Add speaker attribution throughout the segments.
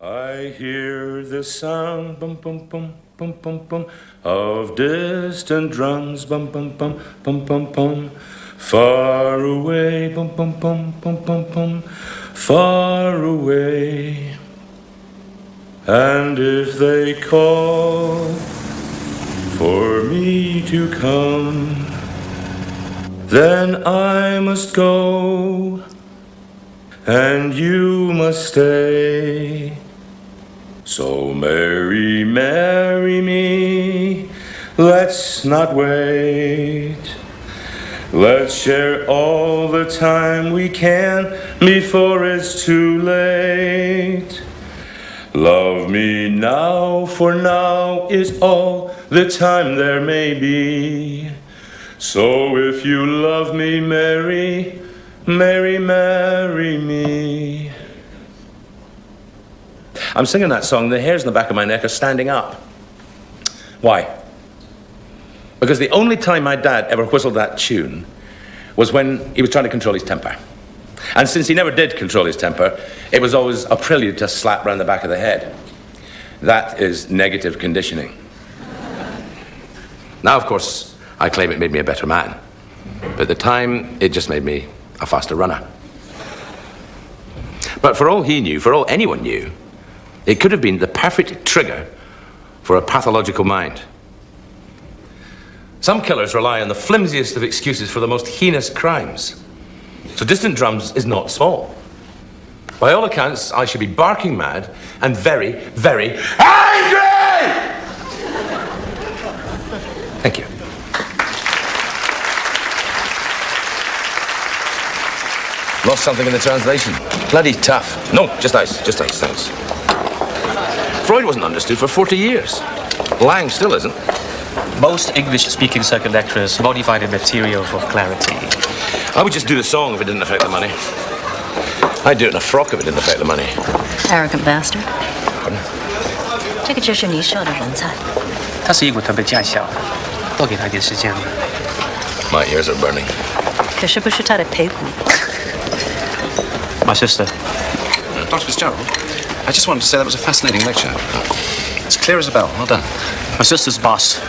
Speaker 1: I hear the sound, bum bum bum bum bum bum, of distant drums, bum bum bum bum bum bum, far away, bum bum bum bum bum bum, far away. And if they call for me to come, then I must go, and you must stay. So marry, marry me, let's not wait. Let's share all the time we can before it's too late. Love me now, for now is all the time there may be. So if you love me, marry, marry, marry me. I'm singing that song, the hairs in the back of my neck are standing up. Why? Because the only time my dad ever whistled that tune was when he was trying to control his temper. And since he never did control his temper, it was always a prelude to a slap round the back of the head. That is negative conditioning. Now, of course, I claim it made me a better man. But at the time, it just made me a faster runner. But for all he knew, for all anyone knew, it could have been the perfect trigger for a pathological mind. Some killers rely on the flimsiest of excuses for the most heinous crimes. So distant drums is not small. By all accounts, I should be barking mad and very, very angry! Thank you. Lost something in the translation. Bloody tough. No, just ice, thanks. Freud wasn't understood for 40 years. Lang still isn't.
Speaker 2: Most English-speaking circuit lecturers modify the material for clarity.
Speaker 1: I would just do the song if it didn't affect the money. I'd do it in a frock if it didn't affect the money.
Speaker 3: Arrogant bastard.
Speaker 1: Pardon?
Speaker 3: 这个就是你设的人才。
Speaker 2: 他是一股特别驾校，多给他一点时间。
Speaker 1: My ears are burning.
Speaker 3: 可是不是他的陪骨。
Speaker 2: My sister.
Speaker 4: Dr. Fitzgerald, I just wanted to say that was a fascinating lecture. It's clear as a bell. Well done.
Speaker 2: My sister's boss.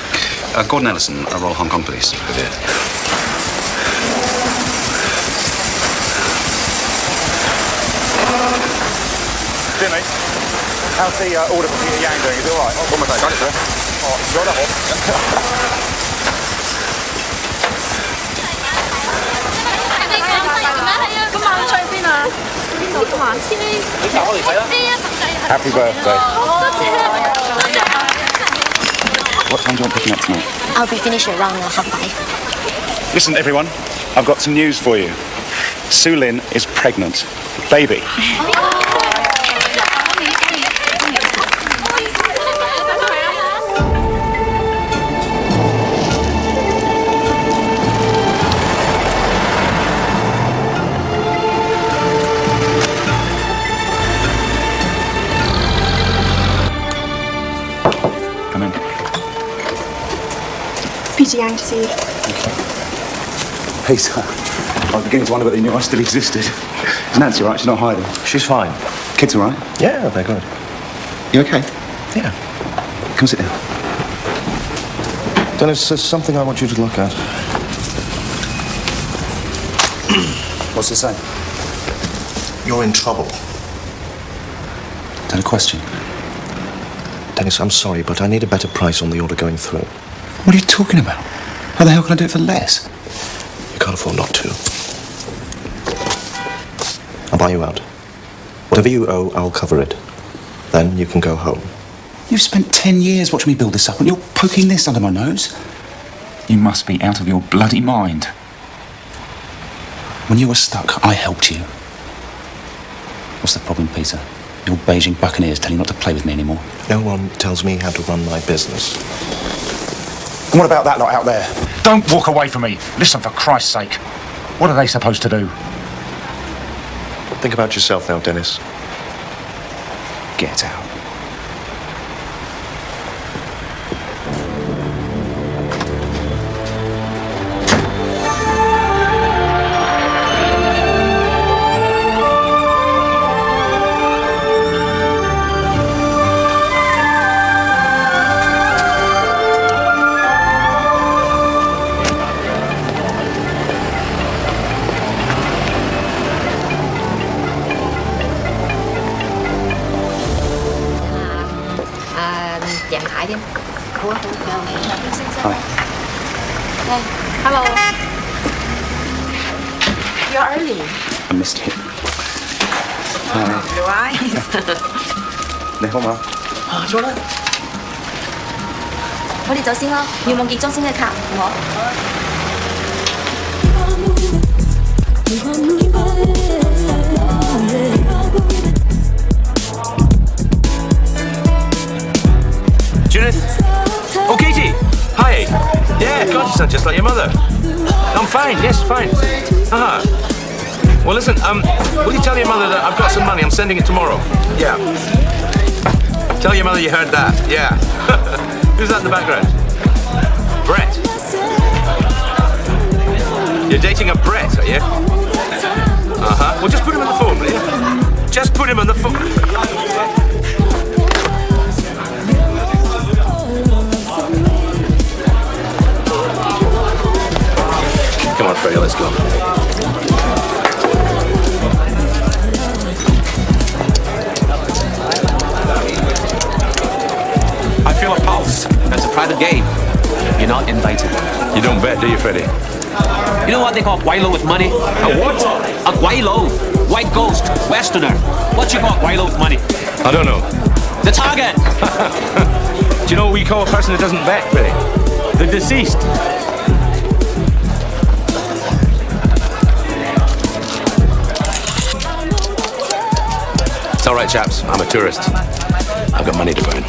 Speaker 4: Gordon Ellison, Royal Hong Kong Police.
Speaker 1: Good idea.
Speaker 5: Jimmy, how's the order for Peter Yang doing? Is it all right? Oh, got it, sir. Oh, got it. Happy birthday.
Speaker 4: What time do you want picking up tonight?
Speaker 3: I'll be finished around 5:30.
Speaker 4: Listen, everyone, I've got some news for you. Sue Lin is pregnant. Baby. Come in.
Speaker 6: Peter Yang to see you.
Speaker 4: Peter, I was beginning to wonder whether you knew I still existed. Is Nancy all right? She's not hiding.
Speaker 1: She's fine.
Speaker 4: Kids all right?
Speaker 1: Yeah, they're good.
Speaker 4: You okay?
Speaker 1: Yeah.
Speaker 4: Come sit down.
Speaker 7: Dennis, there's something I want you to look at.
Speaker 4: What's it say?
Speaker 7: You're in trouble.
Speaker 4: Is that a question?
Speaker 7: Dennis, I'm sorry, but I need a better price on the order going through.
Speaker 4: What are you talking about? How the hell can I do it for less?
Speaker 7: You can't afford not to. I'll buy you out. Whatever you owe, I'll cover it. Then you can go home.
Speaker 4: You've spent 10 years watching me build this up, and you're poking this under my nose? You must be out of your bloody mind. When you were stuck, I helped you. What's the problem, Peter? Your Beijing buccaneers tell you not to play with me anymore.
Speaker 7: No one tells me how to run my business.
Speaker 4: And what about that lot out there?
Speaker 8: Don't walk away from me. Listen, for Christ's sake. What are they supposed to do?
Speaker 7: Think about yourself now, Dennis.
Speaker 4: Get out.
Speaker 3: You're early.
Speaker 4: I missed it.
Speaker 3: Your eyes.
Speaker 4: 你好嗎？
Speaker 3: 我哋走先啦，願望結中先去睇，好冇？
Speaker 1: Judith? Oh, Katie! Hi! Yeah, God, you sound just like your mother. I'm fine, yes, fine. Well, listen, will you tell your mother that I've got some money? I'm sending it tomorrow. Yeah. Tell your mother you heard that, yeah. Who's that in the background? Brett. You're dating a Brett, are you? Well, just put him on the phone, will you? Just put him on the phone. Come on, Freya, let's go.
Speaker 2: I feel a pulse. That's a private game. You're not invited.
Speaker 1: You don't bet, do you, Freddie?
Speaker 2: You know what they call guaylo with money?
Speaker 1: A what?
Speaker 2: A guaylo. White ghost. Westerner. What you call guaylo with money?
Speaker 1: I don't know.
Speaker 2: The target.
Speaker 1: Do you know what we call a person that doesn't bet, Freddie? The deceased. It's all right, chaps. I'm a tourist. I've got money to burn.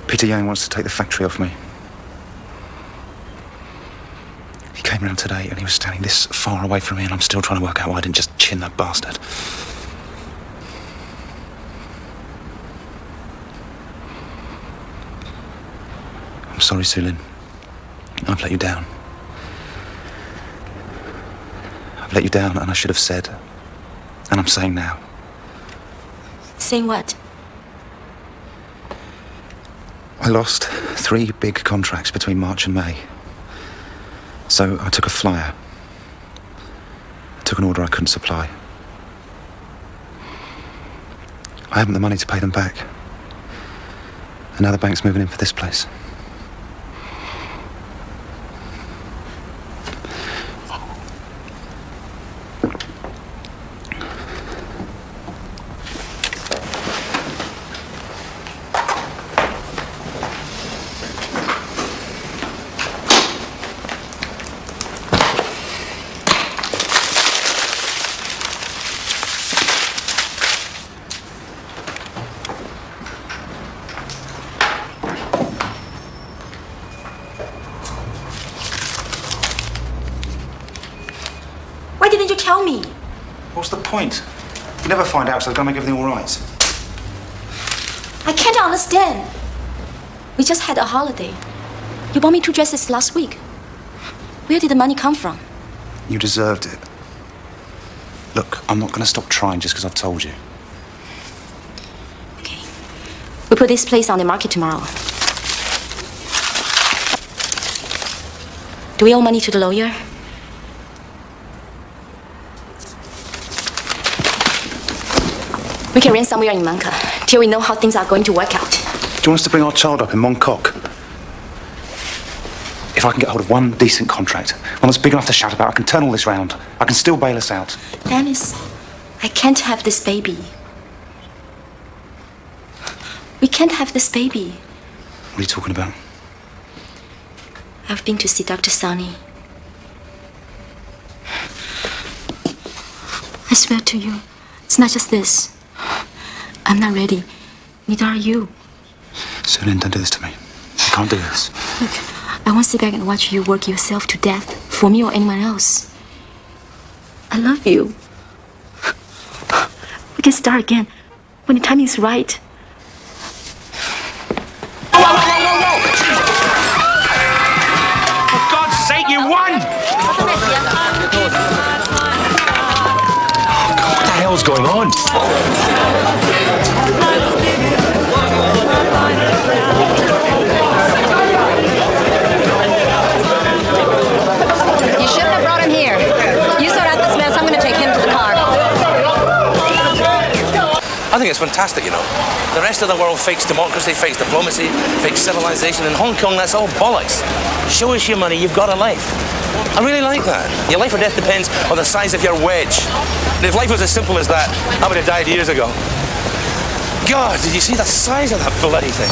Speaker 4: Peter Yang wants to take the factory off me. He came round today and he was standing this far away from me, and I'm still trying to work out why I didn't just chin that bastard. I'm sorry, Sulin. I've let you down. I've let you down, and I should have said, and I'm saying now.
Speaker 3: Saying what?
Speaker 4: I lost 3 big contracts between March and May. So I took a flyer. I took an order I couldn't supply. I haven't the money to pay them back. And now the bank's moving in for this place.
Speaker 3: Why didn't you tell me?
Speaker 4: What's the point? You never find out, so I've got to make everything all right.
Speaker 3: I can't understand. We just had a holiday. You bought me 2 dresses last week. Where did the money come from?
Speaker 4: You deserved it. Look, I'm not going to stop trying just because I've told you.
Speaker 3: Okay. We put this place on the market tomorrow. Do we owe money to the lawyer? We can rent somewhere in Manca till we know how things are going to work out.
Speaker 4: Do you want us to bring our child up in Mongkok? If I can get hold of one decent contract, one that's big enough to shout about, I can turn all this round. I can still bail us out.
Speaker 3: Dennis, I can't have this baby. We can't have this baby.
Speaker 4: What are you talking about?
Speaker 3: I've been to see Dr. Sunny. I swear to you, it's not just this. I'm not ready. Neither are you.
Speaker 4: Sulin, don't do this to me. You can't do this.
Speaker 3: Look, I won't sit back and watch you work yourself to death for me or anyone else. I love you. We can start again when the timing is right.
Speaker 1: For God's sake, you won! What the hell's going on? fantastic, you know. The rest of the world fakes democracy, fakes diplomacy, fakes civilization. In Hong Kong, that's all bollocks. Show us your money, you've got a life. I really like that. Your life or death depends on the size of your wedge. And if life was as simple as that, I would have died years ago. God, did you see the size of that bloody thing?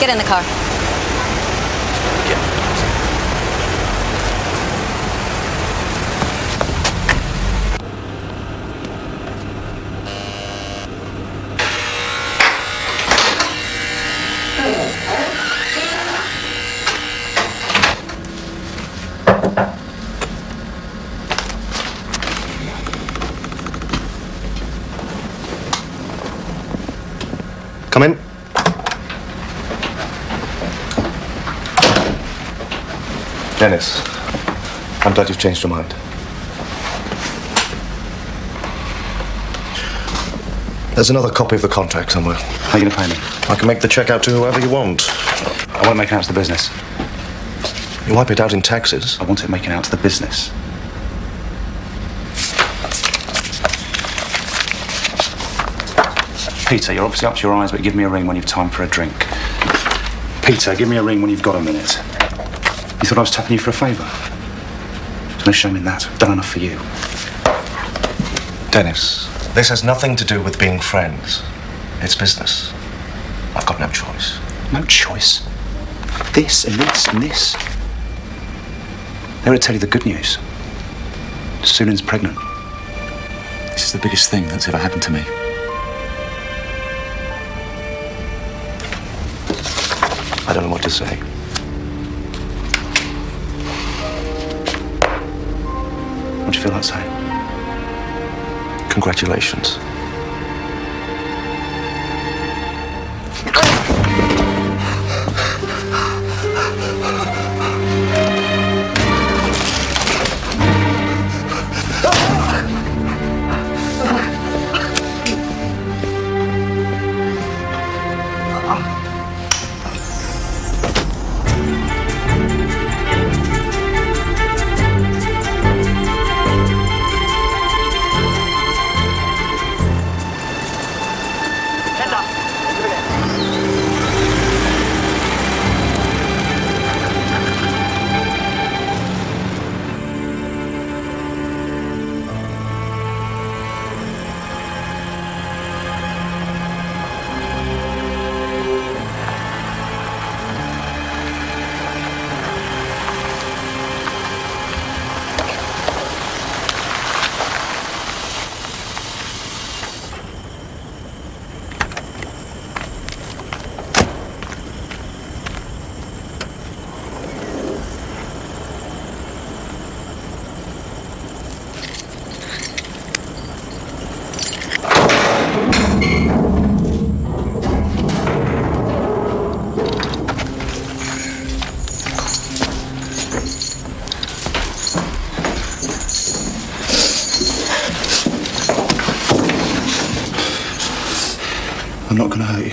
Speaker 3: Get in the car.
Speaker 7: Come in. Dennis, I'm glad you've changed your mind. There's another copy of the contract somewhere.
Speaker 4: How are you going to pay me?
Speaker 7: I can make the check out to whoever you want.
Speaker 4: I won't make it out to the business.
Speaker 7: You wipe it out in taxes.
Speaker 4: I want it making out to the business. Peter, you're obviously up to your eyes, but give me a ring when you've time for a drink. Peter, give me a ring when you've got a minute. You thought I was tapping you for a favour? There's no shame in that. I've done enough for you.
Speaker 7: Dennis, this has nothing to do with being friends. It's business. I've got no choice.
Speaker 4: No choice. This and this and this. They would tell you the good news. Sulan's pregnant. This is the biggest thing that's ever happened to me.
Speaker 7: I don't know what to say.
Speaker 4: What do you feel like saying?
Speaker 7: Congratulations.
Speaker 4: I'm not going to hurt you.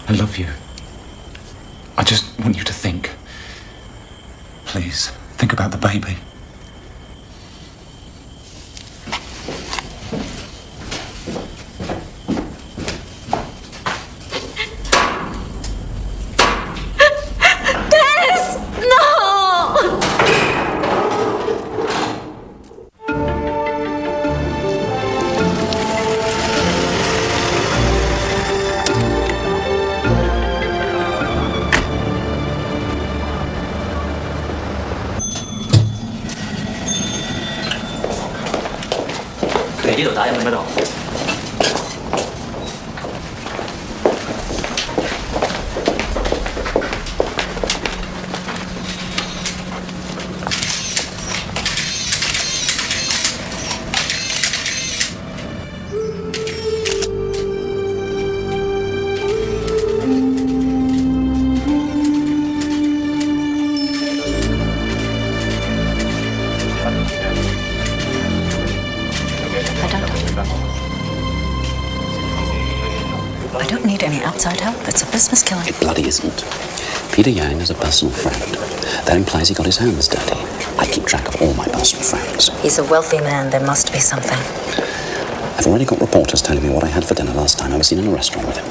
Speaker 4: I love you. I just want you to think. Please, think about the baby.
Speaker 3: Dennis! No!
Speaker 6: I don't need any outside help. It's a business killing.
Speaker 9: It bloody isn't. Peter Yang is a personal friend. That implies he got his hands dirty. I keep track of all my personal friends.
Speaker 6: He's a wealthy man. There must be something.
Speaker 9: I've already got reporters telling me what I had for dinner last time I was seen in a restaurant with him.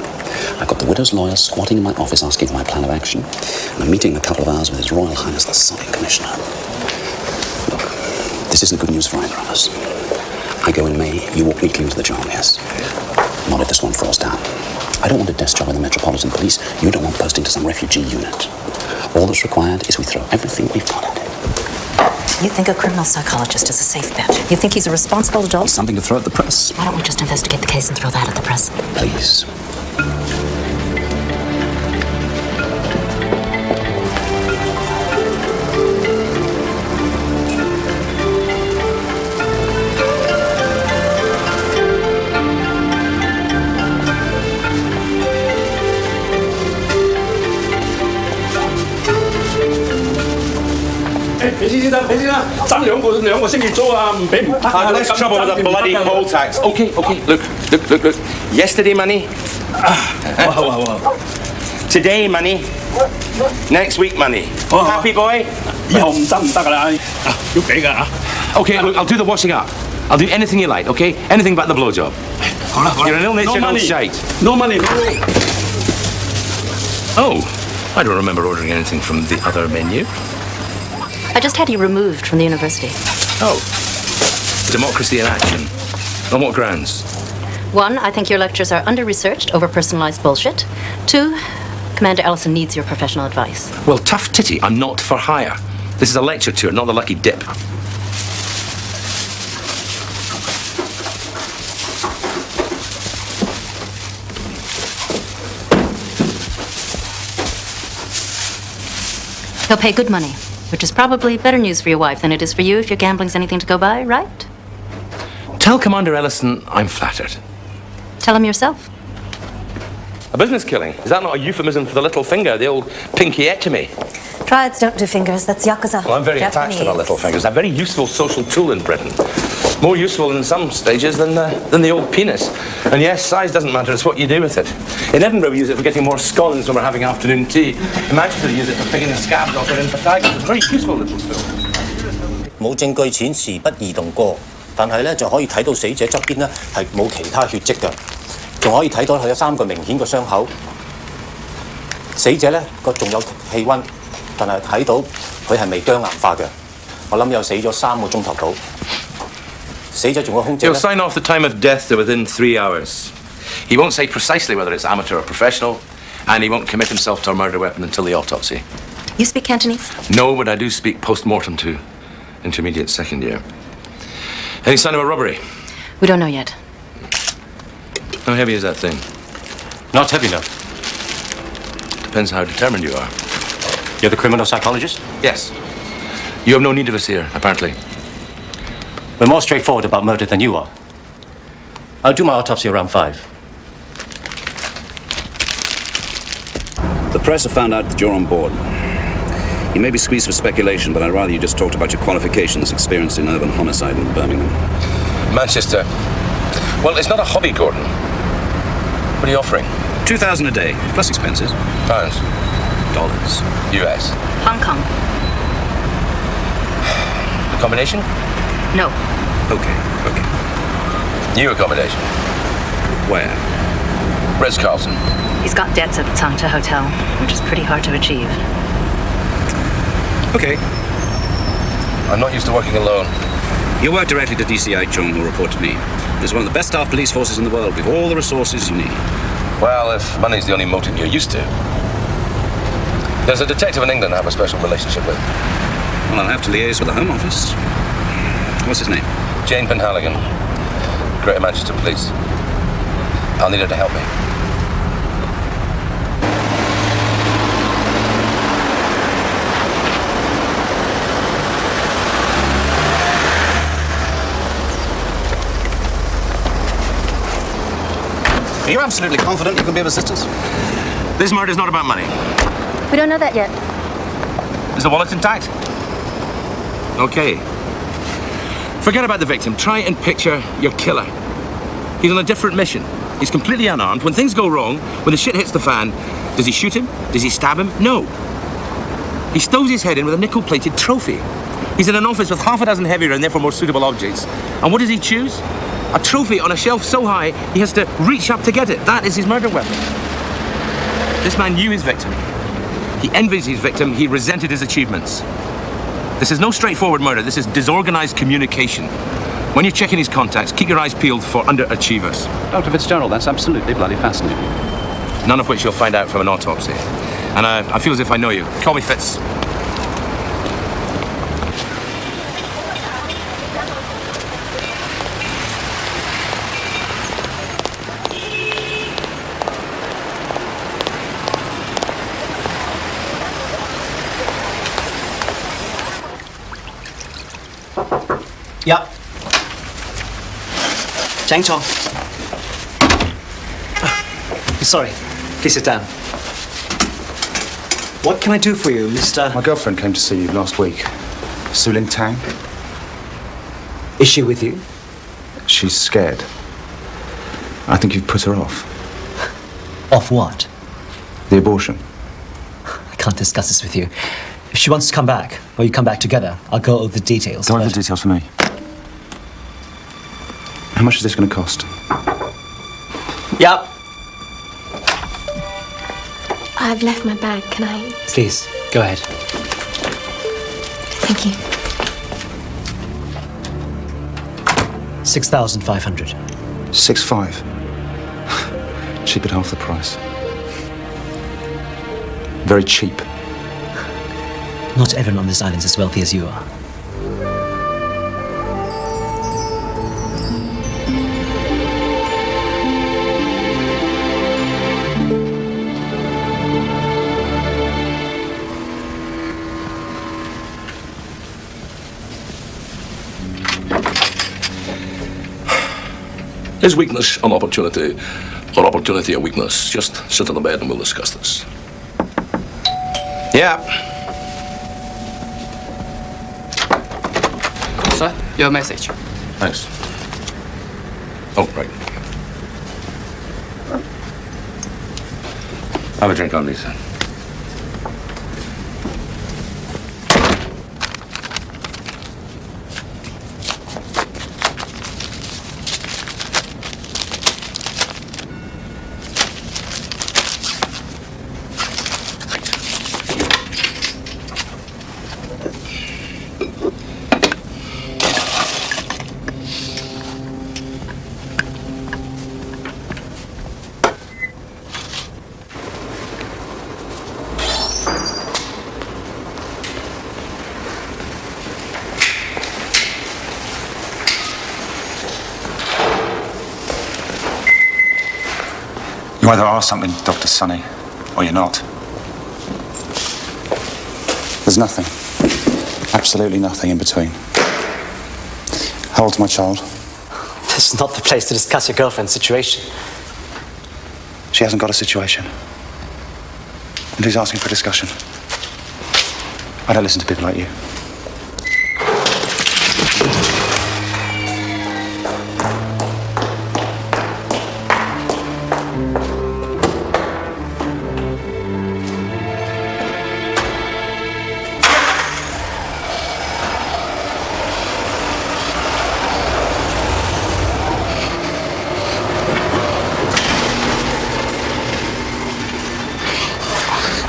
Speaker 9: I've got the widow's lawyer squatting in my office asking for my plan of action. And I'm meeting in a couple of hours with His Royal Highness the Survey Commissioner. Look, this isn't good news for either of us. I go in May, you walk me clean to the job, yes. Not if this one falls down. I don't want a desk job in the Metropolitan Police. You don't want posting to some refugee unit. All that's required is we throw everything we've got at it.
Speaker 6: You think a criminal psychologist is a safe bet? You think he's a responsible adult?
Speaker 9: It's something to throw at the press.
Speaker 6: Why don't we just investigate the case and throw that at the press?
Speaker 9: Please.
Speaker 1: Less trouble with the bloody poll tax. Okay. Look. Yesterday money. Today money. Next week money. Happy boy? Okay, look, I'll do the washing up. I'll do anything you like, okay? Anything but the blowjob. You're an ill-natured old shite.
Speaker 10: No money.
Speaker 1: Oh, I don't remember ordering anything from the other menu.
Speaker 6: I just had you removed from the university.
Speaker 1: Oh. Democracy in action. On what grounds?
Speaker 6: 1, I think your lectures are under-researched, over-personalized bullshit. 2, Commander Ellison needs your professional advice.
Speaker 1: Well, tough titty, I'm not for hire. This is a lecture tour, not the lucky dip.
Speaker 6: He'll pay good money, which is probably better news for your wife than it is for you if your gambling's anything to go by, right?
Speaker 1: Tell Commander Ellison I'm flattered.
Speaker 6: Tell him yourself.
Speaker 1: A business killing? Is that not a euphemism for the little finger, the old pinkyectomy?
Speaker 11: Triads don't do fingers, that's Yakuza.
Speaker 1: Well, I'm very attached to my little fingers. A very useful social tool in Britain. More useful in some stages than the old penis. And yes, size doesn't matter, it's what you do with it. In Edinburgh, we use it for getting more scones when we're having afternoon tea. In Manchester, we use it for picking the scabs off our impetigo. It's a very useful little tool.
Speaker 12: 冇證據顯示不移動過，但係咧就可以睇到死者側邊咧係冇其他血跡嘅，仲可以睇到佢有3個明顯嘅傷口。死者咧個仲有氣温，但係睇到佢係未僵硬化嘅。我諗有死咗3個鐘頭到。死者仲有空姐。
Speaker 1: He'll sign off the time of death to within 3 hours. He won't say precisely whether it's amateur or professional, and he won't commit himself to a murder weapon until the autopsy.
Speaker 6: You speak Cantonese?
Speaker 1: No, but I do speak post-mortem to intermediate second year. Any sign of a robbery?
Speaker 6: We don't know yet.
Speaker 1: How heavy is that thing?
Speaker 8: Not heavy enough.
Speaker 1: Depends how determined you are.
Speaker 8: You're the criminal psychologist?
Speaker 1: Yes. You have no need of us here, apparently.
Speaker 8: We're more straightforward about murder than you are. I'll do my autopsy around 5.
Speaker 4: The press have found out that you're on board. You may be squeezed for speculation, but I'd rather you just talked about your qualifications experienced in urban homicide in Birmingham.
Speaker 1: Manchester. Well, it's not a hobby, Gordon. What are you offering?
Speaker 4: 2,000 a day, plus expenses.
Speaker 1: Pounds.
Speaker 4: Dollars.
Speaker 1: US.
Speaker 6: Hong Kong.
Speaker 1: Accommodation?
Speaker 6: No.
Speaker 4: Okay.
Speaker 1: New accommodation.
Speaker 4: Where?
Speaker 1: Ritz-Carlton.
Speaker 6: He's got debts at the Tangta Hotel, which is pretty hard to achieve.
Speaker 4: Okay.
Speaker 1: I'm not used to working alone.
Speaker 4: You work directly to DCI Chung, who report to me. It's one of the best staff police forces in the world, with all the resources you need.
Speaker 1: Well, if money's the only motive you're used to. There's a detective in England I have a special relationship with.
Speaker 4: Well, I'll have to liaise with the Home Office. What's his name?
Speaker 1: Jane Penhaligon, Greater Manchester Police. I'll need her to help me.
Speaker 4: Are you absolutely confident you can be of assistance?
Speaker 1: This murder's not about money.
Speaker 11: We don't know that yet.
Speaker 1: Is the wallet intact? Okay. Forget about the victim. Try and picture your killer. He's on a different mission. He's completely unarmed. When things go wrong, when the shit hits the fan, does he shoot him? Does he stab him? No. He stows his head in with a nickel-plated trophy. He's in an office with half a dozen heavier and therefore more suitable objects. And what does he choose? A trophy on a shelf so high, he has to reach up to get it. That is his murder weapon. This man knew his victim. He envies his victim. He resented his achievements. This is no straightforward murder. This is disorganized communication. When you're checking his contacts, keep your eyes peeled for underachievers.
Speaker 9: Dr. Fitzgerald, that's absolutely bloody fascinating.
Speaker 1: None of which you'll find out from an autopsy. And I feel as if I know you. Call me Fitz.
Speaker 10: Yeah. Chang Chong. Sorry. Please sit down. What can I do for you, Mr.
Speaker 4: My girlfriend came to see you last week. Sulin Tang.
Speaker 10: Is she with you?
Speaker 4: She's scared. I think you've put her off.
Speaker 10: Off what?
Speaker 4: The abortion.
Speaker 10: I can't discuss this with you. If she wants to come back, or you come back together, I'll go over the details.
Speaker 4: Don't have the details for me. How much is this going to cost?
Speaker 10: Yeah.
Speaker 11: I've left my bag. Can I?
Speaker 10: Please, go ahead.
Speaker 11: Thank you.
Speaker 10: 6,500.
Speaker 4: 6.5. Cheap at half the price. Very cheap.
Speaker 10: Not everyone on this island is as wealthy as you are.
Speaker 13: Is weakness an opportunity, or opportunity a weakness? Just sit on the bed and we'll discuss this.
Speaker 1: Yeah.
Speaker 14: Sir, your message.
Speaker 13: Thanks. Oh, right.
Speaker 1: Have a drink on me, son.
Speaker 4: You either are something, Dr. Sonny, or you're not. There's nothing. Absolutely nothing in between. How old's my child?
Speaker 10: This is not the place to discuss your girlfriend's situation.
Speaker 4: She hasn't got a situation. And who's asking for a discussion? I don't listen to people like you.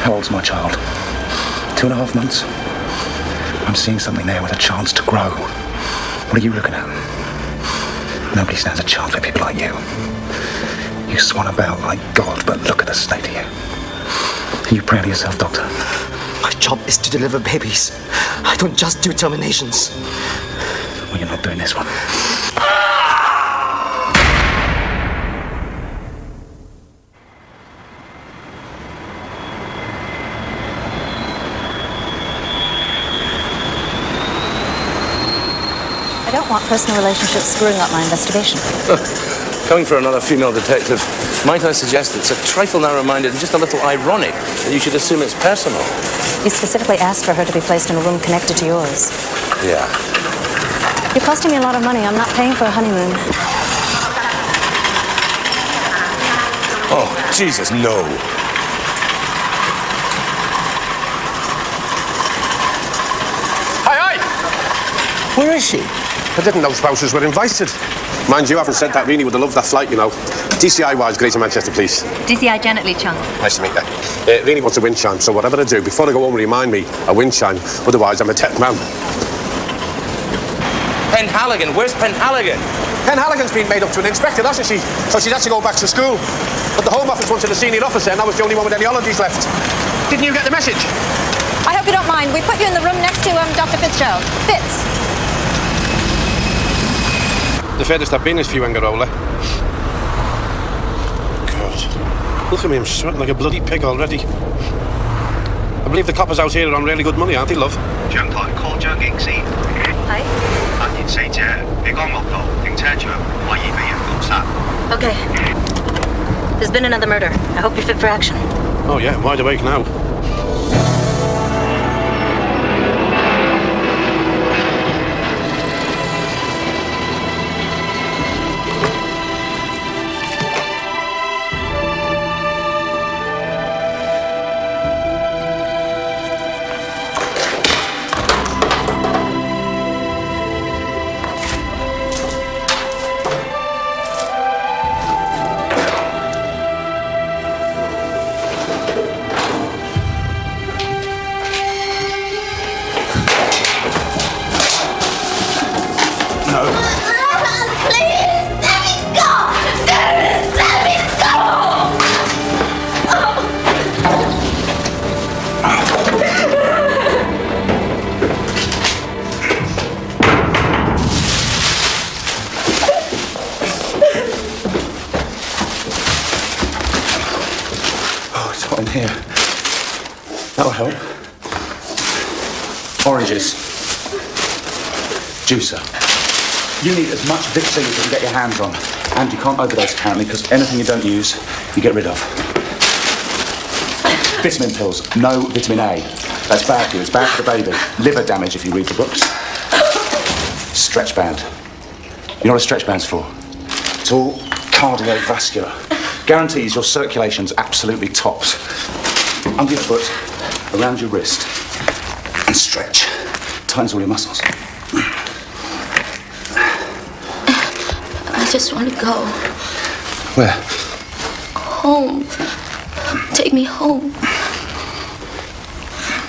Speaker 4: How old's my child? 2.5 months? I'm seeing something there with a chance to grow. What are you looking at? Nobody stands a chance with people like you. You swan about like God, but look at the state of you. Are you proud of yourself, Doctor?
Speaker 10: My job is to deliver babies. I don't just do terminations.
Speaker 4: Well, you're not doing this one.
Speaker 6: I don't want personal relationships screwing up my investigation.
Speaker 1: Coming for another female detective, might I suggest it's a trifle narrow-minded and just a little ironic that you should assume it's personal?
Speaker 6: You specifically asked for her to be placed in a room connected to yours.
Speaker 1: Yeah.
Speaker 6: You're costing me a lot of money. I'm not paying for a honeymoon.
Speaker 14: Oh, Jesus, no.
Speaker 5: Hi, hi!
Speaker 14: Where is she?
Speaker 15: I didn't know spouses were invited. Mind you, having said that, Rini would have loved that flight, you know. DCI-wise, Greater Manchester Police.
Speaker 6: DCI Janet Lee Chung.
Speaker 15: Nice to meet you. Rini wants a wind chime, so whatever I do, before I go home, remind me a wind chime. Otherwise, I'm a tech man.
Speaker 1: Penhaligon, where's Penhaligon?
Speaker 15: Penhaligon's been made up to an inspector, hasn't she? So she's had to go back to school. But the Home Office wanted a senior officer, and I was the only one with any holidays left. Didn't you get the message?
Speaker 16: I hope you don't mind. We put you in the room next to Dr. Fitzgerald. Fitz.
Speaker 15: The fairest I've been is Fuengirola. God. Look at me, I'm sweating like a bloody pig already. I believe the coppers out here are on really good money, aren't they, love?
Speaker 4: 將台 call 張警司，
Speaker 6: 係
Speaker 4: 發現死者被江樂道停車場，懷疑被人謀殺。
Speaker 6: Okay. There's been another murder. I hope you're fit for action.
Speaker 15: Oh yeah, I'm wide awake now.
Speaker 4: In here. That'll help. Oranges. Juicer. You need as much Vicks as you can get your hands on. And you can't overdose apparently, because anything you don't use, you get rid of. Vitamin pills. No vitamin A. That's bad for you. It's bad for the baby. Liver damage if you read the books. Stretch band. You know what a stretch band's for? It's all cardiovascular. Guarantees your circulation's absolutely tops. Under your foot, around your wrist, and stretch. Tightens all your muscles.
Speaker 3: I just want to go.
Speaker 4: Where?
Speaker 3: Home. Take me home.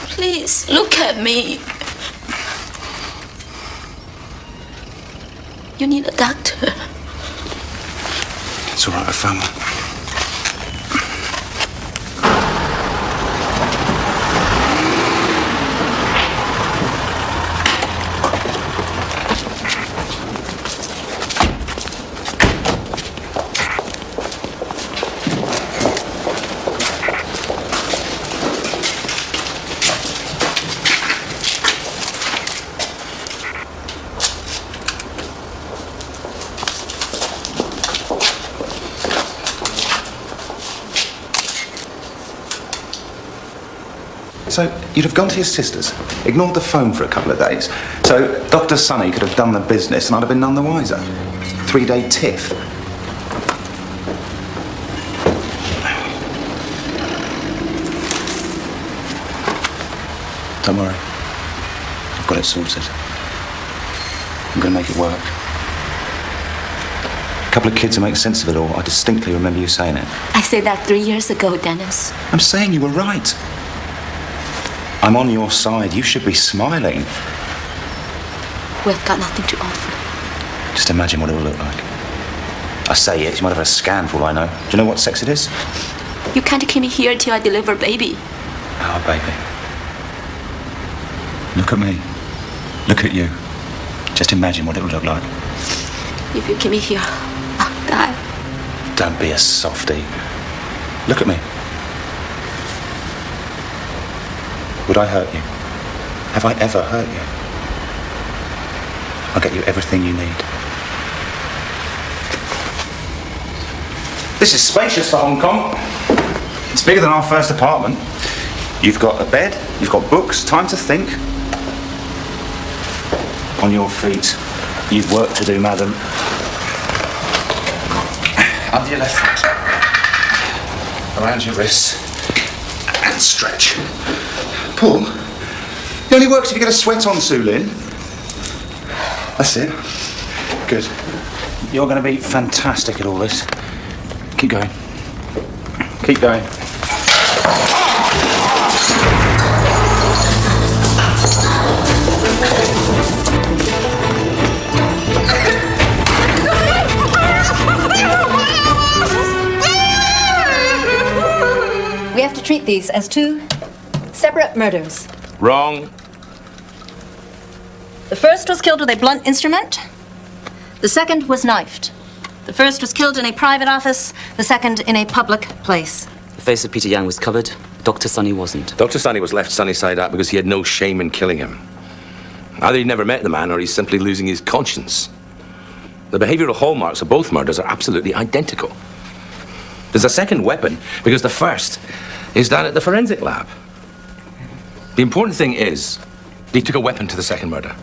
Speaker 3: Please, look at me. You need a doctor.
Speaker 4: It's all right, I found one. So you'd have gone to your sister's, ignored the phone for a couple of days. So Dr. Sonny could have done the business and I'd have been none the wiser. 3-day tiff. Don't worry. I've got it sorted. I'm going to make it work. A couple of kids who make sense of it all. I distinctly remember you saying it.
Speaker 3: I said that 3 years ago, Dennis.
Speaker 4: I'm saying you were right. I'm on your side. You should be smiling.
Speaker 3: We've got nothing to offer.
Speaker 4: Just imagine what it will look like. I say it, you might have had a scan for all I know. Do you know what sex it is?
Speaker 3: You can't keep me here till I deliver baby.
Speaker 4: Oh, baby. Look at me. Look at you. Just imagine what it will look like.
Speaker 3: If you keep me here, I'll die.
Speaker 4: Don't be a softie. Look at me. Would I hurt you? Have I ever hurt you? I'll get you everything you need. This is spacious for Hong Kong. It's bigger than our first apartment. You've got a bed, you've got books, time to think. On your feet. You've work to do, madam. Under your left foot. around your wrists and stretch. Pull. It only works if you get a sweat on, Sulin. That's it. Good. You're going to be fantastic at all this. Keep going. Keep going.
Speaker 6: We have to treat these as two separate murders.
Speaker 1: Wrong.
Speaker 6: The first was killed with a blunt instrument. The second was knifed. The first was killed in a private office. The second in a public place.
Speaker 14: The face of Peter Yang was covered. Dr. Sunny wasn't.
Speaker 1: Dr. Sunny was left sunny side up because he had no shame in killing him. Either he'd never met the man or he's simply losing his conscience. The behavioral hallmarks of both murders are absolutely identical. There's a second weapon because the first is down at the forensic lab. The important thing is he took a weapon to the second murder.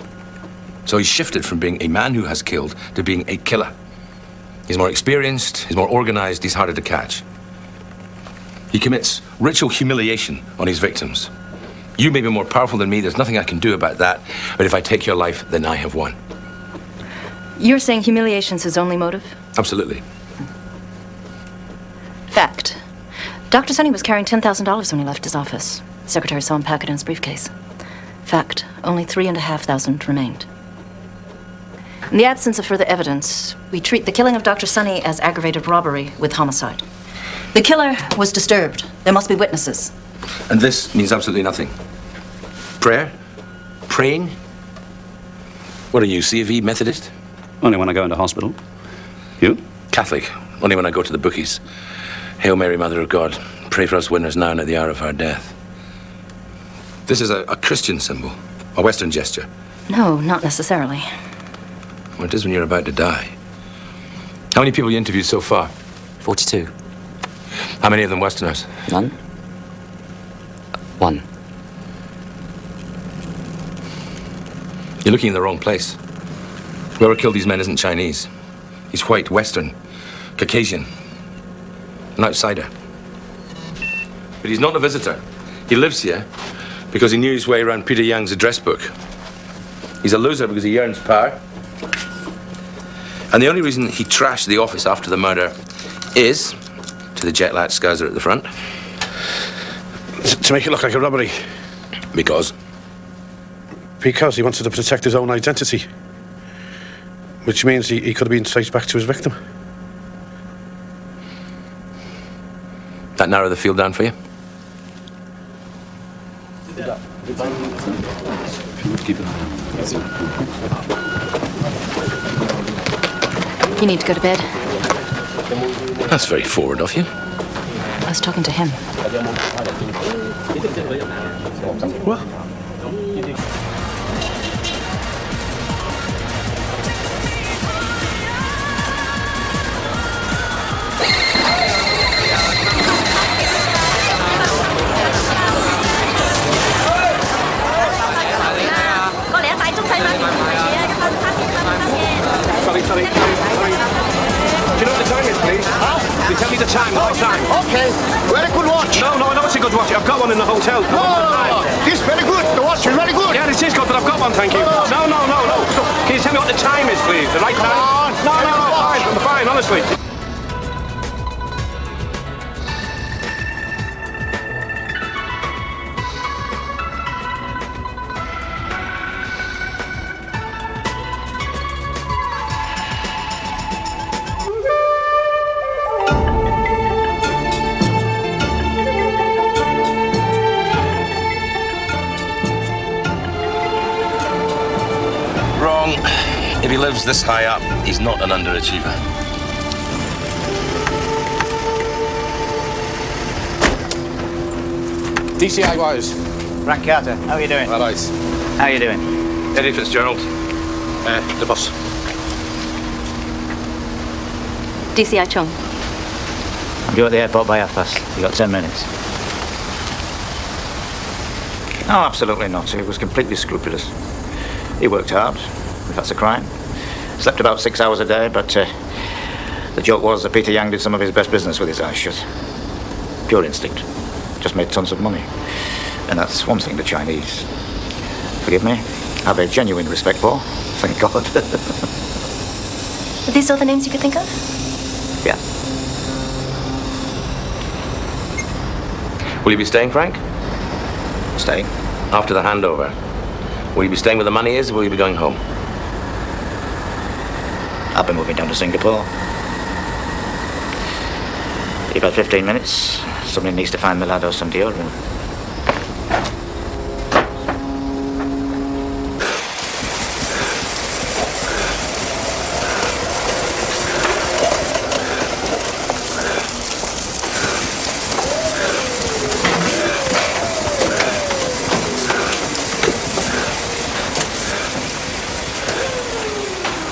Speaker 1: So he shifted from being a man who has killed to being a killer. He's more experienced, he's more organized, he's harder to catch. He commits ritual humiliation on his victims. You may be more powerful than me, there's nothing I can do about that, but if I take your life, then I have won.
Speaker 6: You're saying humiliation's his only motive?
Speaker 1: Absolutely.
Speaker 6: Fact. Dr. Sunny was carrying $10,000 when he left his office. The secretary saw him pack it in his briefcase. Fact. Only $3,500 remained. In the absence of further evidence, we treat the killing of Dr. Sunny as aggravated robbery with homicide. The killer was disturbed. There must be witnesses.
Speaker 1: And this means absolutely nothing. Prayer? Praying? What are you, C.V. Methodist?
Speaker 9: Only when I go into hospital. You?
Speaker 1: Catholic. Only when I go to the bookies. Hail Mary, Mother of God. Pray for us winners now and at the hour of our death. This is a Christian symbol. A Western gesture.
Speaker 6: No, not necessarily.
Speaker 1: Well, it is when you're about to die. How many people you interviewed so far?
Speaker 14: 42.
Speaker 1: How many of them Westerners?
Speaker 14: None. One.
Speaker 1: You're looking in the wrong place. Whoever killed these men isn't Chinese. He's white, Western, Caucasian, an outsider. But he's not a visitor. He lives here because he knew his way around Peter Yang's address book. He's a loser because he yearns power. And the only reason he trashed the office after the murder is, to the jet-lat scouser at the front,
Speaker 15: To make it look like a robbery.
Speaker 1: Because?
Speaker 15: Because he wanted to protect his own identity. Which means he could have been traced back to his victim.
Speaker 1: That narrow the field down for you?
Speaker 6: You need to go to bed.
Speaker 1: That's very forward of you.
Speaker 6: I was talking to him.
Speaker 15: What? Sorry. Do you know what the time is, please? You tell me the time, what time?
Speaker 17: Okay, very good watch.
Speaker 15: No, I know it's a good watch. I've got one in the hotel.
Speaker 17: No. This is very good. The watch is very good.
Speaker 15: Yeah, this is good, but I've got one, thank you. No. Can you tell me what the time is, please? The right time? No, I'm fine, honestly.
Speaker 1: Wrong. If he lives this high up, he's not an underachiever.
Speaker 15: DCI Wires.
Speaker 18: Frank Carter, how are you doing?
Speaker 15: All right.
Speaker 18: How are you doing?
Speaker 1: Eddie Fitzgerald.
Speaker 15: The boss.
Speaker 6: DCI Chung.
Speaker 18: I'm due at the airport by 1:30. You got 10 minutes. No, absolutely not. He was completely scrupulous. He worked hard, if that's a crime. Slept about 6 hours a day, but the joke was that Peter Yang did some of his best business with his eyes shut. Pure instinct. Just made tons of money. And that's one thing the Chinese, forgive me, have a genuine respect for. Thank God.
Speaker 6: Are these all the names you could think of?
Speaker 18: Yeah.
Speaker 1: Will you be staying, Frank?
Speaker 18: Staying?
Speaker 1: After the handover. Will you be staying where the money is, or will you be going home?
Speaker 18: I'll be moving down to Singapore. In about 15 minutes. Somebody needs to find Milado some deodorant.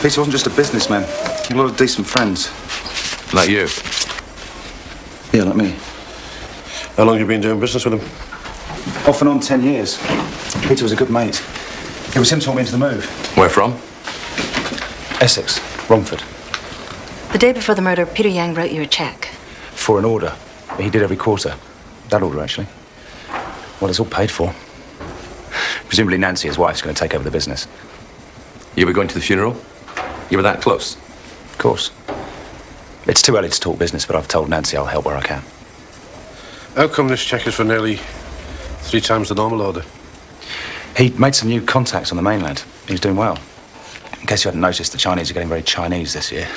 Speaker 4: Peter wasn't just a businessman. He had a lot of decent friends.
Speaker 13: Like you?
Speaker 4: Yeah, like me.
Speaker 17: How long have you been doing business with him?
Speaker 4: Off and on 10 years. Peter was a good mate. It was him taught me into the move.
Speaker 13: Where from?
Speaker 4: Essex, Romford.
Speaker 6: The day before the murder, Peter Yang wrote you a check.
Speaker 4: For an order. He did every quarter. That order, actually. Well, it's all paid for. Presumably Nancy, his wife's going to take over the business.
Speaker 13: You were going to the funeral? You were that close?
Speaker 4: Of course. It's too early to talk business, but I've told Nancy I'll help where I can.
Speaker 17: How come this check is for nearly 3 times the normal order?
Speaker 4: He made some new contacts on the mainland. He's doing well. In case you hadn't noticed, the Chinese are getting very Chinese this year.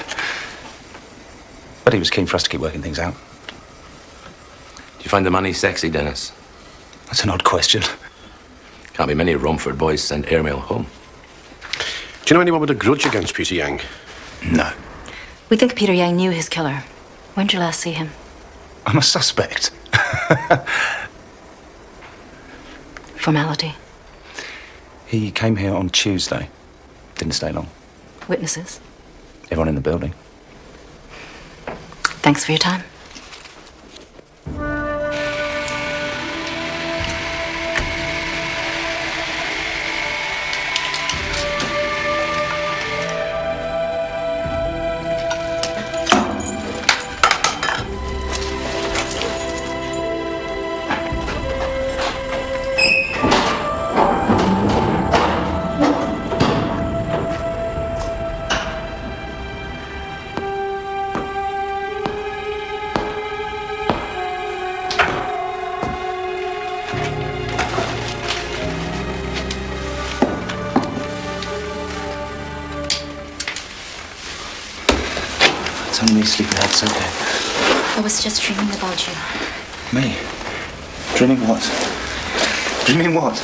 Speaker 4: But he was keen for us to keep working things out.
Speaker 1: Do you find the money sexy, Dennis?
Speaker 4: That's an odd question.
Speaker 1: Can't be many Romford boys send airmail home.
Speaker 17: Do you know anyone with a grudge against Peter Yang?
Speaker 4: No.
Speaker 6: We think Peter Yang knew his killer. When did you last see him?
Speaker 4: I'm a suspect.
Speaker 6: Formality.
Speaker 4: He came here on Tuesday. Didn't stay long.
Speaker 6: Witnesses.
Speaker 4: Everyone in the building.
Speaker 6: Thanks for your time.
Speaker 4: It's only me, sleepyhead. It's okay.
Speaker 3: I was just dreaming about you.
Speaker 4: Me? Dreaming what? Dreaming what?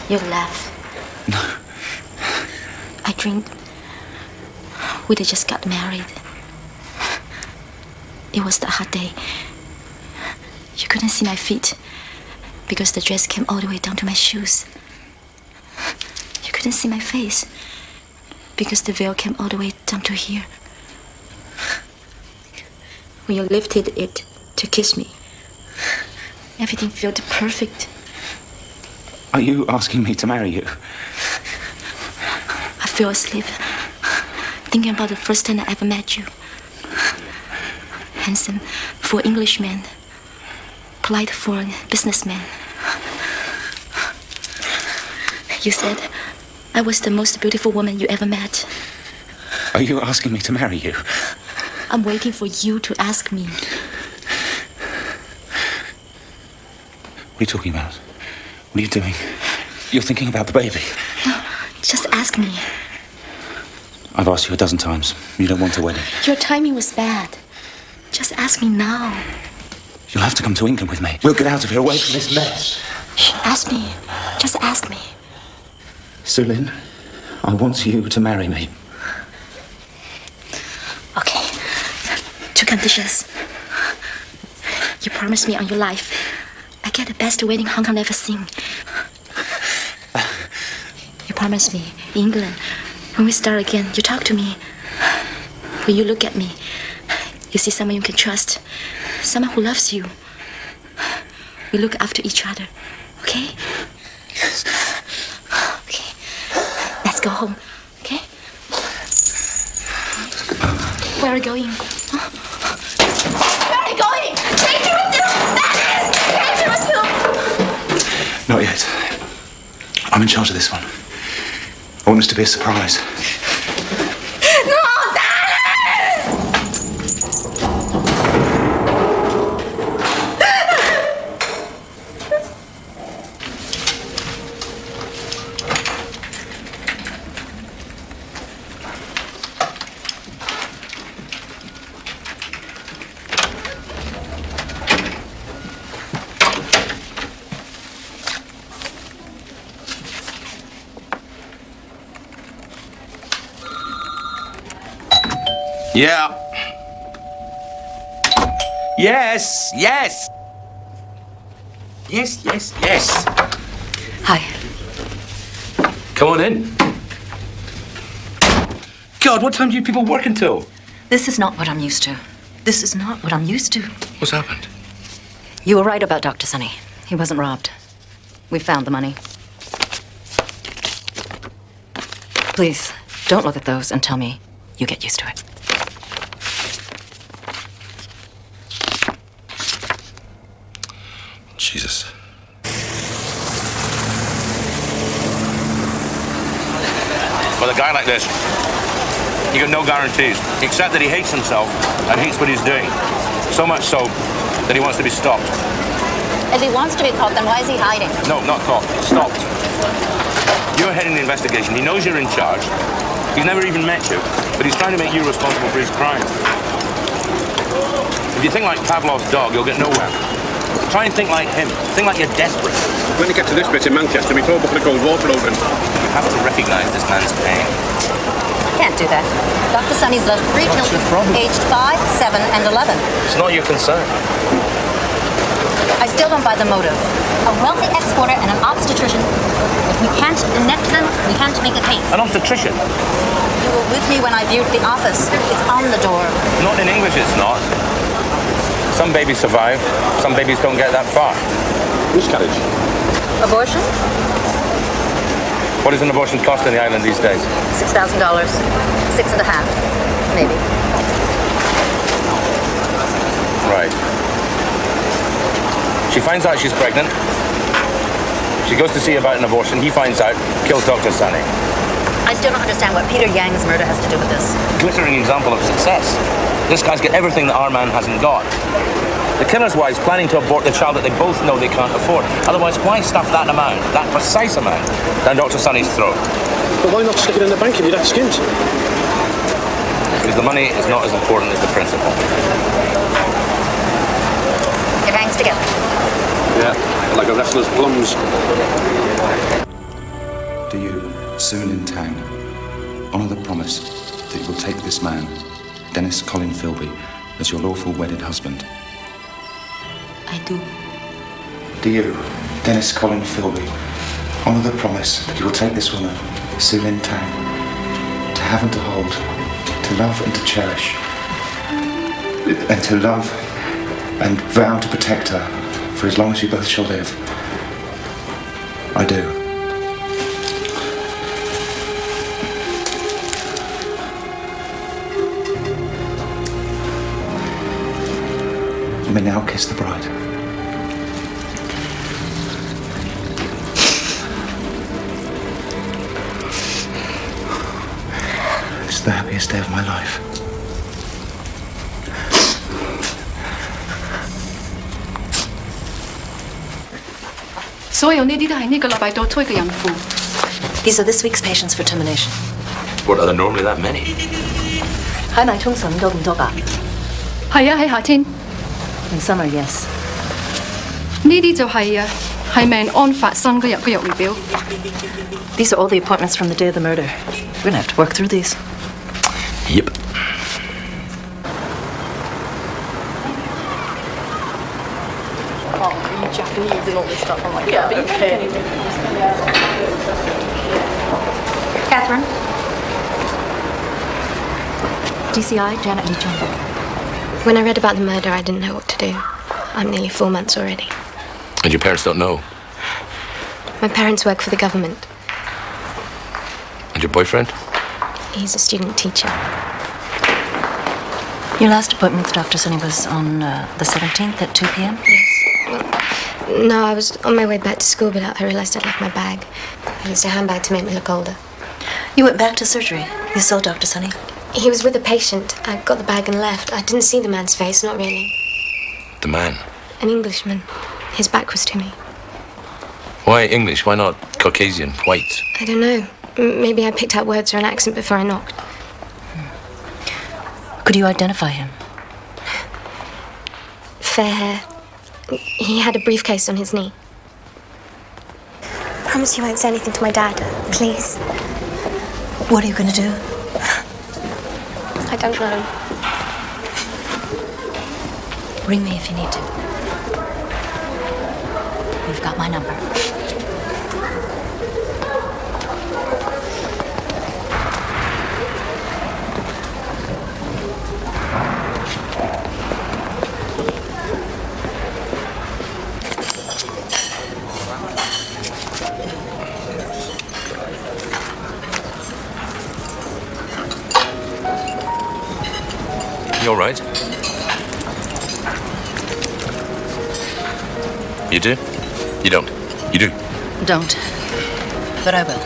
Speaker 3: You laugh.
Speaker 4: No.
Speaker 3: I dreamed we'd just got married. It was the hot day. You couldn't see my feet because the dress came all the way down to my shoes. You couldn't see my face because the veil came all the way down to here. When you lifted it to kiss me, everything felt perfect.
Speaker 4: Are you asking me to marry you?
Speaker 3: I fell asleep, thinking about the first time I ever met you. Handsome for an Englishman, polite for a businessman. You said I was the most beautiful woman you ever met.
Speaker 4: Are you asking me to marry you?
Speaker 3: I'm waiting for you to ask me.
Speaker 4: What are you talking about? What are you doing? You're thinking about the baby.
Speaker 3: No, just ask me.
Speaker 4: I've asked you a dozen times. You don't want a wedding.
Speaker 3: Your timing was bad. Just ask me now.
Speaker 4: You'll have to come to England with me. We'll get out of here, away from this mess.
Speaker 3: Ask me. Just ask me.
Speaker 4: Sulin, I want you to marry me.
Speaker 3: Okay. 2 conditions. You promise me on your life I get the best wedding Hong Kong ever seen. You promise me in England, when we start again, you talk to me. When you look at me, you see someone you can trust, someone who loves you. We look after each other, okay?
Speaker 4: Yes.
Speaker 3: Okay. Let's go home, okay? Where are you going? Huh? Where are you going?
Speaker 4: I'm in charge of this one. I want this to be a surprise.
Speaker 1: Yeah. Yes, yes. Yes, yes, yes.
Speaker 6: Hi.
Speaker 1: Come on in. God, what time do you people work until?
Speaker 6: This is not what I'm used to. This is not what I'm used to.
Speaker 1: What's happened?
Speaker 6: You were right about Dr. Sonny. He wasn't robbed. We found the money. Please, don't look at those and tell me you get used to it.
Speaker 1: Jesus. With a guy like this, you got no guarantees, except that he hates himself and hates what he's doing. So much so that he wants to be stopped.
Speaker 16: If he wants to be caught, then why is he hiding?
Speaker 1: No, not caught. Stopped. You're heading the investigation. He knows you're in charge. He's never even met you, but he's trying to make you responsible for his crime. If you think like Pavlov's dog, you'll get nowhere. Try and think like him. Think like you're desperate.
Speaker 17: When you get to this bit in Manchester, we throw a bucket of cold water open.
Speaker 1: You have to recognize this man's pain.
Speaker 16: Can't do that. Dr. Sonny's left 3 children, aged 5, 7, and 11.
Speaker 1: It's not your concern.
Speaker 16: I still don't buy the motive. A wealthy exporter and an obstetrician. If we can't connect them, we can't make a case.
Speaker 1: An obstetrician?
Speaker 16: You were with me when I viewed the office. It's on the door.
Speaker 1: Not in English, it's not. Some babies survive. Some babies don't get that far.
Speaker 17: Miscarriage.
Speaker 16: Abortion?
Speaker 1: What does an abortion cost in the island these days?
Speaker 16: $6,000. 6.5, maybe.
Speaker 1: Right. She finds out she's pregnant. She goes to see about an abortion. He finds out, kills Dr. Sonny.
Speaker 16: I still don't understand what Peter Yang's murder has to do with this.
Speaker 1: Glittering example of success. This guy's got everything that our man hasn't got. The killer's wife's planning to abort the child that they both know they can't afford. Otherwise, why stuff that amount, that precise amount, down Dr. Sonny's throat?
Speaker 17: But why not stick it in the bank if you'd have skint?
Speaker 1: Because the money is not as important as the principle.
Speaker 16: It hangs together.
Speaker 17: Yeah, like a wrestler's plums.
Speaker 4: Do you, soon in town, honour the promise that you will take this man, Dennis Colin Philby, as your lawful wedded husband?
Speaker 3: I do.
Speaker 4: Do you, Dennis Colin Philby, honour the promise that you will take this woman, soon in town, to have and to hold, to love and to cherish, and to love and vow to protect her for as long as you both shall live? I do. You may now kiss the bride. It's the happiest day of my life.
Speaker 6: These are this week's patients for termination.
Speaker 1: What, are there normally that many?
Speaker 6: 喺咪沖繩多咁多㗎？
Speaker 19: 係啊，喺夏天。
Speaker 6: In summer, yes.
Speaker 19: 呢啲就係命案發生嗰日嘅日表。
Speaker 6: These are all the appointments from the day of the murder. We're gonna have to work through these.
Speaker 1: Yep.
Speaker 19: Japanese and all this stuff. I'm like, yeah, but you can.
Speaker 16: Catherine?
Speaker 6: DCI, Janet Lee Chung.
Speaker 11: When I read about the murder, I didn't know what to do. I'm nearly 4 months already.
Speaker 13: And your parents don't know?
Speaker 11: My parents work for the government.
Speaker 13: And your boyfriend?
Speaker 11: He's a student teacher.
Speaker 6: Your last appointment with Dr. Sonny was on the 17th at 2 p.m.?
Speaker 11: Yes. Well, No, I was on my way back to school, but I realised I'd left my bag. I used a handbag to make me look older.
Speaker 6: You went back to surgery. You saw Dr. Sunny?
Speaker 11: He was with a patient. I got the bag and left. I didn't see the man's face, not really.
Speaker 1: The man?
Speaker 11: An Englishman. His back was to me.
Speaker 1: Why English? Why not Caucasian, white?
Speaker 11: I don't know. Maybe I picked out words or an accent before I knocked.
Speaker 6: Could you identify him?
Speaker 11: Fair hair. He had a briefcase on his knee. Promise you won't say anything to my dad, please.
Speaker 6: What are you going to do?
Speaker 11: I don't know.
Speaker 6: Ring me if you need to. You've got my number.
Speaker 1: You all right? You do? You don't? You do?
Speaker 6: Don't. But I will.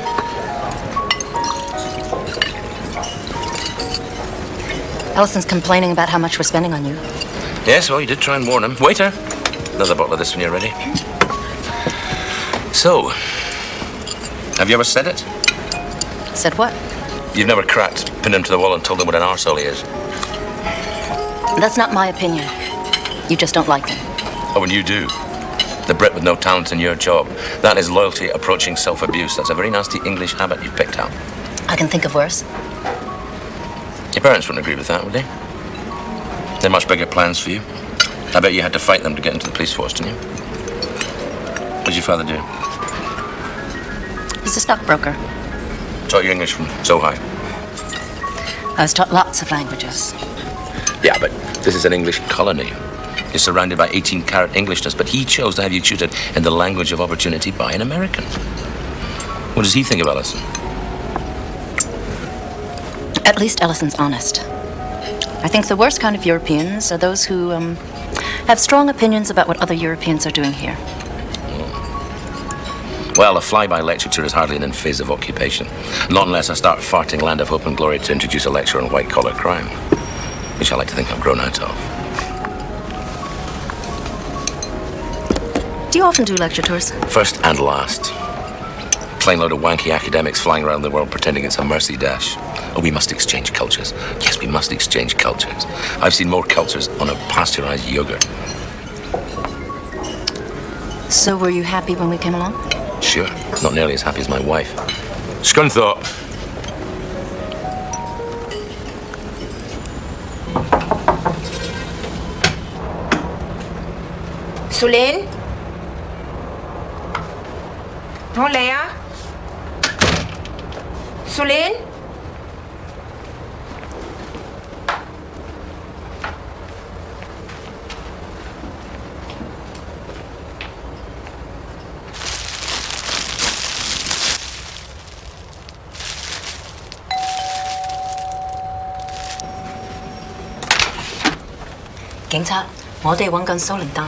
Speaker 6: Allison's complaining about how much we're spending on you.
Speaker 1: Yes, well, you did try and warn him. Waiter! Another bottle of this when you're ready. So, have you ever said it?
Speaker 6: Said what?
Speaker 1: You've never cracked, pinned him to the wall and told him what an arsehole he is.
Speaker 6: That's not my opinion. You just don't like him.
Speaker 1: Oh, and you do. The Brit with no talent in your job. That is loyalty approaching self-abuse. That's a very nasty English habit you've picked up.
Speaker 6: I can think of worse.
Speaker 1: Your parents wouldn't agree with that, would they? They had much bigger plans for you. I bet you had to fight them to get into the police force, didn't you? What did your father do?
Speaker 6: He's a stockbroker.
Speaker 1: Taught you English from so high.
Speaker 6: I was taught lots of languages.
Speaker 1: Yeah, but this is an English colony. You're surrounded by 18-carat Englishness, but he chose to have you tutored in the language of opportunity by an American. What does he think of Ellison?
Speaker 6: At least Ellison's honest. I think the worst kind of Europeans are those who have strong opinions about what other Europeans are doing here.
Speaker 1: Well, a flyby lecture tour is hardly an invasive occupation. Not unless I start farting Land of Hope and Glory to introduce a lecture on white-collar crime, which I like to think I've grown out of.
Speaker 6: Do you often do lecture tours?
Speaker 1: First and last. Plain load of wanky academics flying around the world pretending it's a mercy dash. Oh, we must exchange cultures. Yes, we must exchange cultures. I've seen more cultures on a pasteurized yogurt.
Speaker 6: So were you happy when we came along?
Speaker 1: Sure. Not nearly as happy as my wife. Scunthorpe.
Speaker 20: Sulin? 我嚟啊 Sulin?
Speaker 6: 警察，我哋揾緊蘇靈丹。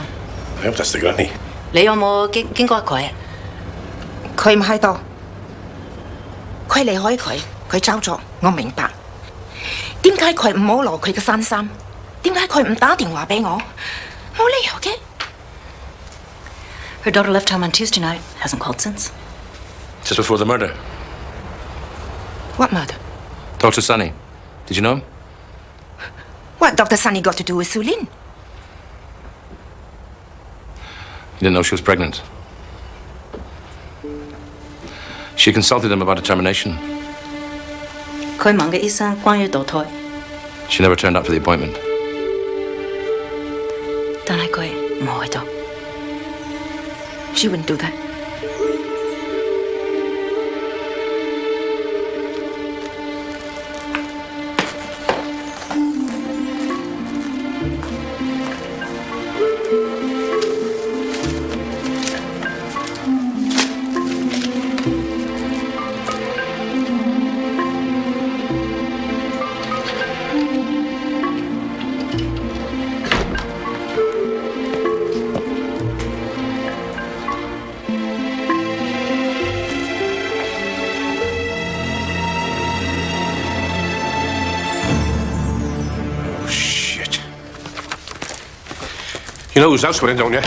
Speaker 17: I hope that's the granny.
Speaker 6: 你有冇經過佢？
Speaker 20: 佢唔喺度，佢離開佢，佢走咗，我明白。點解佢唔好攞佢嘅新衫？點解佢唔打電話俾我？冇理由嘅。
Speaker 6: Her daughter left home on Tuesday night. Hasn't called since.
Speaker 1: Just before the murder.
Speaker 20: What murder?
Speaker 1: Dr. Sunny. Did you know him?
Speaker 20: What Dr. Sunny got to do with Sulin?
Speaker 1: You didn't know she was pregnant. She consulted him about a termination.
Speaker 6: 佢問嘅醫生關於墮胎，
Speaker 1: She never turned up for the appointment.
Speaker 6: 但係佢冇喺度。
Speaker 20: She wouldn't do that.
Speaker 17: You know whose house we're in, don't you?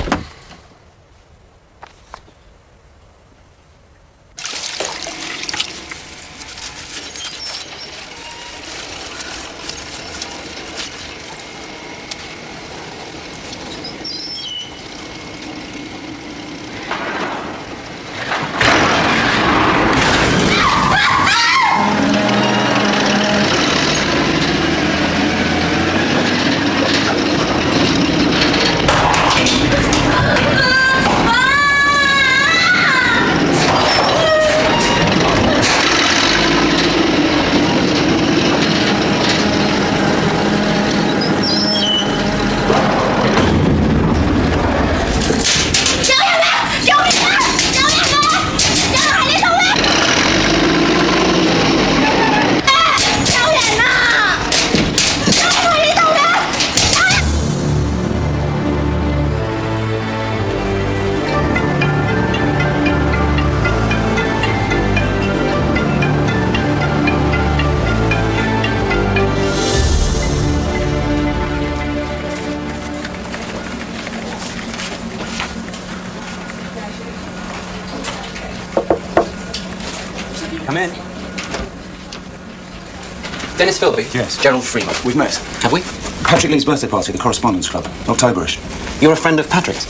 Speaker 21: Come in. Dennis Philby?
Speaker 4: Yes.
Speaker 21: Gerald Freeman.
Speaker 4: We've met.
Speaker 21: Have we?
Speaker 4: Patrick Lee's birthday party at the Correspondence Club. Octoberish.
Speaker 21: You're a friend of Patrick's?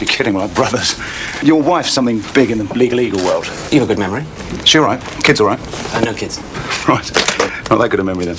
Speaker 4: You're kidding, we're like brothers. Your wife's something big in the legal world.
Speaker 21: You have a good memory.
Speaker 4: She all right? Kids all right?
Speaker 21: No kids.
Speaker 4: Right. Not that good a memory then.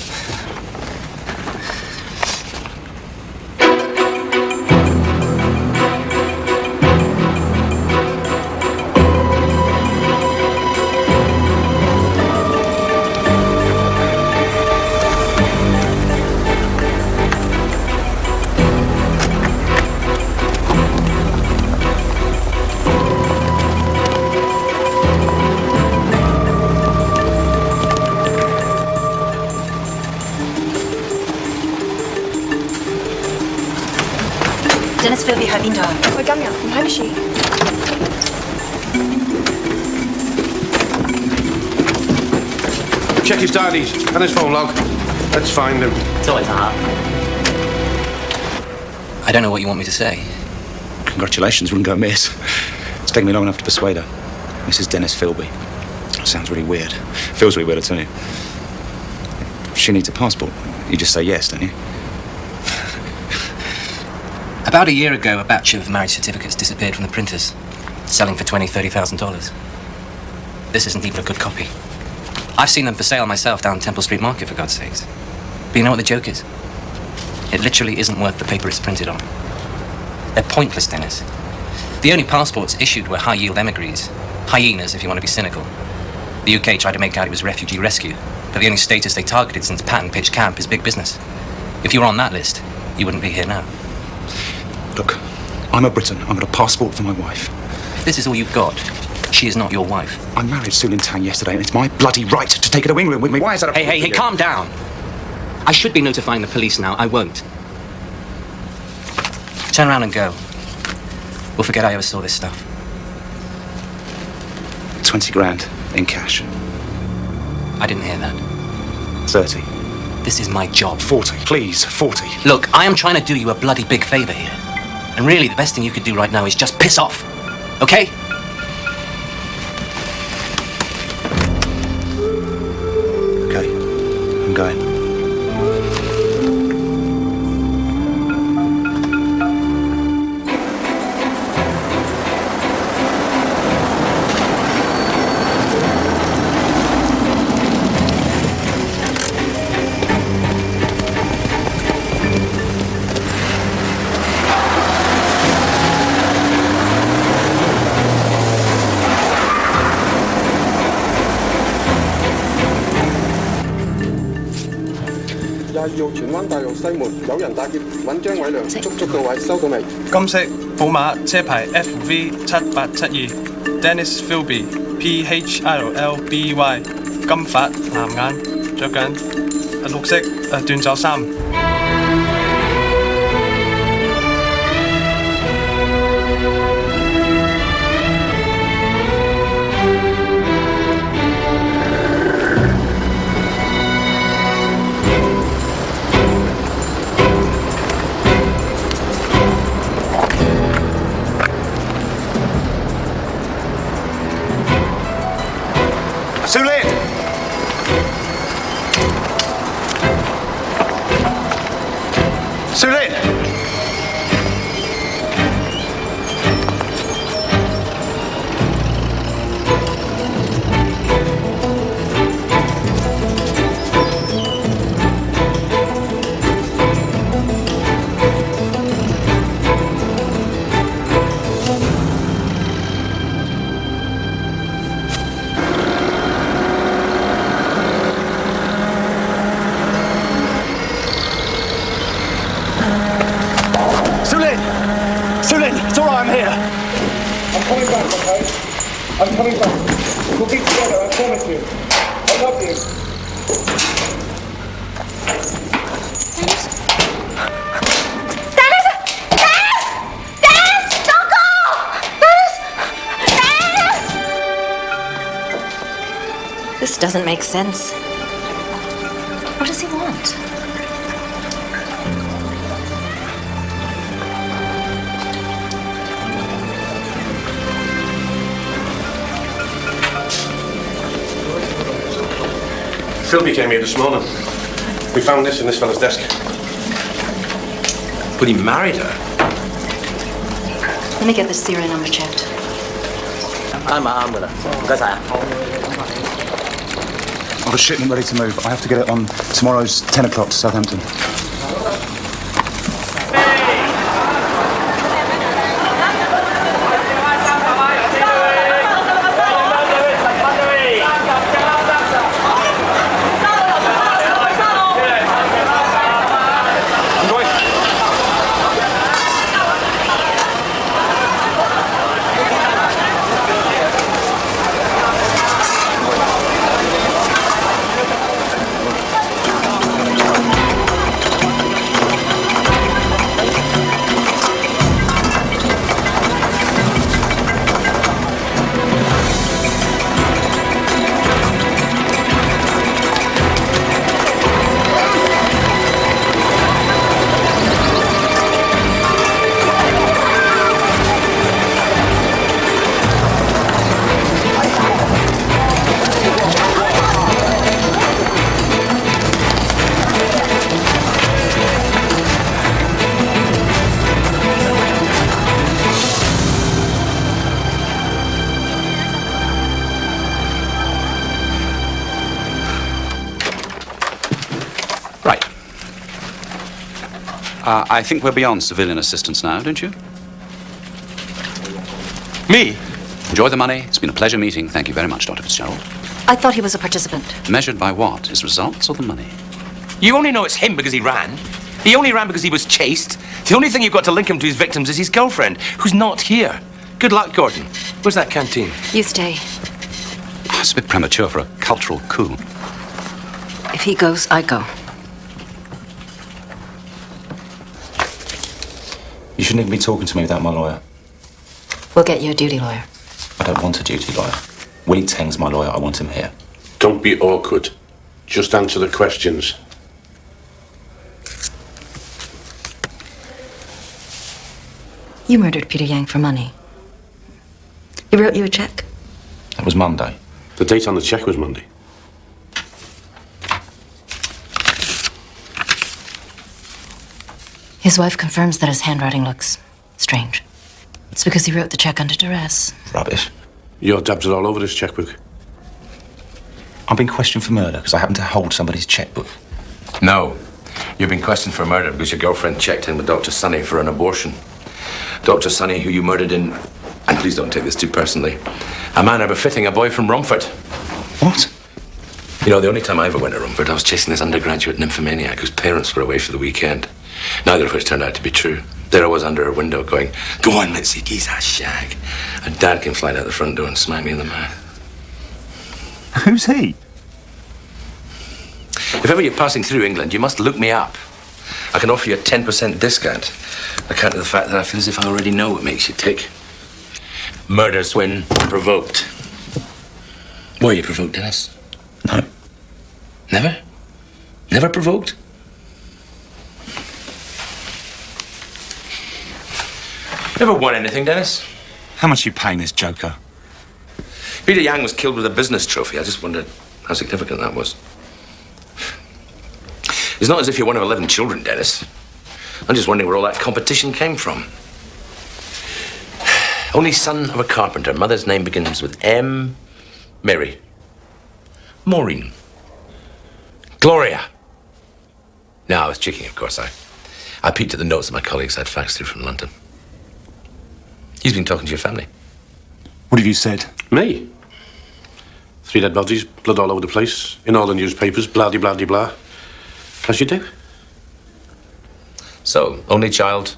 Speaker 6: Dennis Philby 喺邊度？
Speaker 3: 佢今日唔喺度住。
Speaker 17: Check his diaries and his phone log. Let's find him.
Speaker 2: It's always hard. I don't know what you want me to say.
Speaker 4: Congratulations, wouldn't go amiss. It's taken me long enough to persuade her. Mrs. Dennis Philby. Sounds really weird. Feels really weird, I tell you. She needs a passport. You just say yes, don't you?
Speaker 2: About a year ago, a batch of marriage certificates disappeared from the printers, selling for $20,000–$30,000. This isn't even a good copy. I've seen them for sale myself down Temple Street Market, for God's sakes. But you know what the joke is? It literally isn't worth the paper it's printed on. They're pointless, Dennis. The only passports issued were high-yield emigres. Hyenas, if you want to be cynical. The UK tried to make out it was refugee rescue, but the only status they targeted since Patton pitched camp is big business. If you were on that list, you wouldn't be here now.
Speaker 4: Look, I'm a Briton. I've got a passport for my wife.
Speaker 2: If this is all you've got, she is not your wife.
Speaker 4: I married Sue in town yesterday, and it's my bloody right to take her to England with me. Why is that a
Speaker 2: Hey, calm down. I should be notifying the police now. I won't. Turn around and go. We'll forget I ever saw this stuff.
Speaker 4: 20 grand in cash.
Speaker 2: I didn't hear that.
Speaker 4: 30.
Speaker 2: This is my job.
Speaker 4: 40. Please, 40.
Speaker 2: Look, I am trying to do you a bloody big favor here. And really, the best thing you could do right now is just piss off. Okay?
Speaker 4: Okay. I'm going.
Speaker 22: 荃灣大道西門有人打劫，揾張偉良，捉到位，收到未？
Speaker 23: 金色寶馬車牌 FV7872 Dennis Philby PHLLBY 金髮藍眼着緊綠色短袖衫。
Speaker 22: I'm coming back. We'll be together, I promise you. I love you.
Speaker 6: This doesn't make sense. What does he want?
Speaker 17: Philby came here this morning. We found this in this fella's desk.
Speaker 1: But he married her.
Speaker 6: Let me get this serial number checked.
Speaker 4: I have a shipment ready to move. I have to get it on tomorrow's 10 o'clock to Southampton.
Speaker 9: I think we're beyond civilian assistance now, don't you?
Speaker 23: Me?
Speaker 9: Enjoy the money. It's been a pleasure meeting. Thank you very much, Dr. Fitzgerald.
Speaker 6: I thought he was a participant.
Speaker 9: Measured by what? His results or the money?
Speaker 1: You only know it's him because he ran. He only ran because he was chased. The only thing you've got to link him to his victims is his girlfriend, who's not here. Good luck, Gordon. Where's that canteen?
Speaker 6: You stay.
Speaker 9: Oh, it's a bit premature for a cultural coup.
Speaker 6: If he goes, I go.
Speaker 4: You shouldn't even be talking to me without my lawyer.
Speaker 6: We'll get you a duty lawyer.
Speaker 4: I don't want a duty lawyer. Willie Teng's my lawyer. I want him here.
Speaker 17: Don't be awkward. Just answer the questions.
Speaker 6: You murdered Peter Yang for money. He wrote you a check?
Speaker 4: It was Monday.
Speaker 17: The date on the check was Monday.
Speaker 6: His wife confirms that his handwriting looks strange. It's because he wrote the check under duress.
Speaker 4: Rubbish.
Speaker 17: Your dabs are all over this checkbook.
Speaker 4: I'm being questioned for murder because I happen to hold somebody's checkbook.
Speaker 1: No. You've been questioned for murder because your girlfriend checked in with Dr. Sonny for an abortion. Dr. Sonny, who you murdered in, and please don't take this too personally, a manner befitting a boy from Romford.
Speaker 4: What?
Speaker 1: You know, the only time I ever went to Romford, I was chasing this undergraduate nymphomaniac whose parents were away for the weekend. Neither of which turned out to be true. There I was under her window going, "Go on, Mitzi, geese that shag." And Dad came flying out the front door and smacked me in the mouth.
Speaker 4: Who's he?
Speaker 1: If ever you're passing through England, you must look me up. I can offer you a 10% discount. Account of the fact that I feel as if I already know what makes you tick. Murders when provoked. Were you provoked, Dennis?
Speaker 4: No.
Speaker 1: Never? Never provoked? Never won anything, Dennis?
Speaker 4: How much are you paying this joker?
Speaker 1: Peter Yang was killed with a business trophy. I just wondered how significant that was. It's not as if you're one of 11 children, Dennis. I'm just wondering where all that competition came from. Only son of a carpenter. Mother's name begins with M. Mary. Maureen. Gloria. No, I was cheeking, of course. I peeked at the notes that my colleagues had faxed through from London. He's been talking to your family.
Speaker 4: What have you said?
Speaker 17: Me? 3 dead bodies, blood all over the place, in all the newspapers, blah-de-blah-de-blah. As you do.
Speaker 1: So, only child,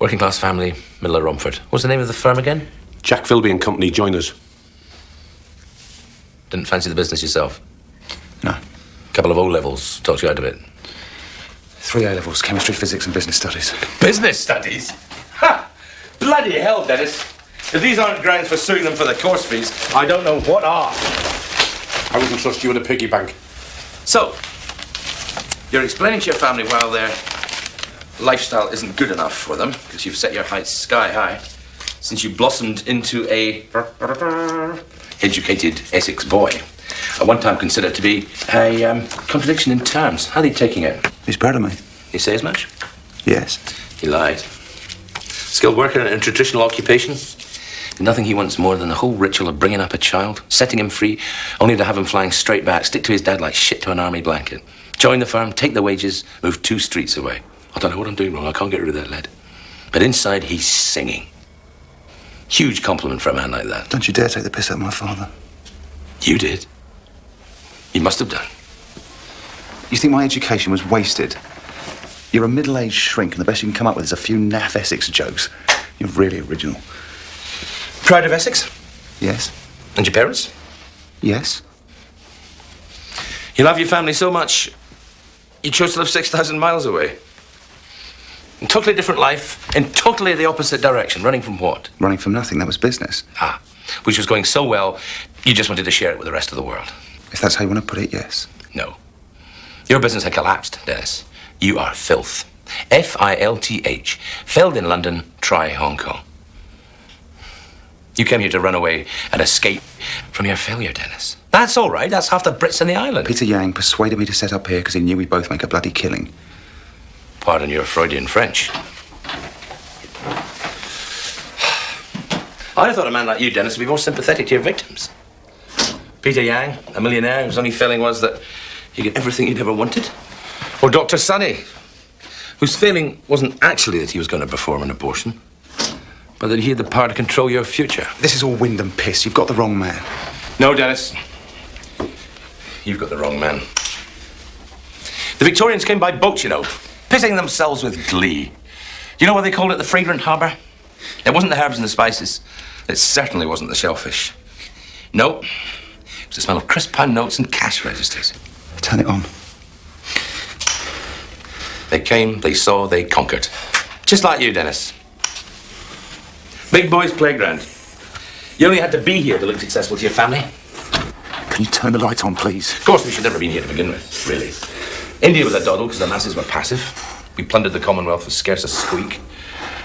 Speaker 1: working class family, middle of Romford. What's the name of the firm again?
Speaker 17: Jack Philby and Company, join us.
Speaker 1: Didn't fancy the business yourself?
Speaker 4: No.
Speaker 1: A couple of O-levels talked you out of it.
Speaker 4: 3 A-levels, chemistry, physics and business studies.
Speaker 1: Business studies? Ha! Bloody hell, Dennis. If these aren't grounds for suing them for the course fees, I don't know what are.
Speaker 17: I wouldn't trust you in a piggy bank.
Speaker 1: So, you're explaining to your family while their lifestyle isn't good enough for them, because you've set your heights sky high, since you blossomed into a educated Essex boy. At one time considered to be a contradiction in terms. How are they taking it?
Speaker 4: He's proud of me.
Speaker 1: You say as much?
Speaker 4: Yes.
Speaker 1: He lied. Skilled worker in a traditional occupation? Nothing he wants more than the whole ritual of bringing up a child, setting him free, only to have him flying straight back, stick to his dad like shit to an army blanket. Join the firm, take the wages, move 2 streets away. I don't know what I'm doing wrong. I can't get rid of that lad. But inside, he's singing. Huge compliment for a man like that.
Speaker 4: Don't you dare take the piss out of my father.
Speaker 1: You did. You must have done.
Speaker 4: You think my education was wasted? You're a middle-aged shrink, and the best you can come up with is a few naff Essex jokes. You're really original.
Speaker 1: Proud of Essex?
Speaker 4: Yes.
Speaker 1: And your parents?
Speaker 4: Yes.
Speaker 1: You love your family so much, you chose to live 6,000 miles away. In totally different life, in totally the opposite direction. Running from what?
Speaker 4: Running from nothing. That was business.
Speaker 1: Ah, which was going so well, you just wanted to share it with the rest of the world.
Speaker 4: If that's how you want to put it, yes.
Speaker 1: No. Your business had collapsed, Dennis. You are filth. F-I-L-T-H. Failed in London, try Hong Kong. You came here to run away and escape from your failure, Dennis. That's all right. That's half the Brits on the island.
Speaker 4: Peter Yang persuaded me to set up here because he knew we'd both make a bloody killing.
Speaker 1: Pardon your Freudian French. I thought a man like you, Dennis, would be more sympathetic to your victims. Peter Yang, a millionaire whose only failing was that he got everything he'd ever wanted. Or Dr. Sonny, whose failing wasn't actually that he was going to perform an abortion, but that he had the power to control your future.
Speaker 4: This is all wind and piss. You've got the wrong man.
Speaker 1: No, Dennis. You've got the wrong man. The Victorians came by boat, you know, pissing themselves with glee. Do you know why they called it the fragrant harbour? It wasn't the herbs and the spices. It certainly wasn't the shellfish. No. It was the smell of crisp pound notes and cash registers.
Speaker 4: Turn it on.
Speaker 1: They came, they saw, they conquered. Just like you, Dennis. Big boys' playground. You only had to be here to look successful to your family.
Speaker 4: Can you turn the light on, please?
Speaker 1: Of course, we should never have been here to begin with, really. India was a doddle because the masses were passive. We plundered the Commonwealth with scarce a squeak.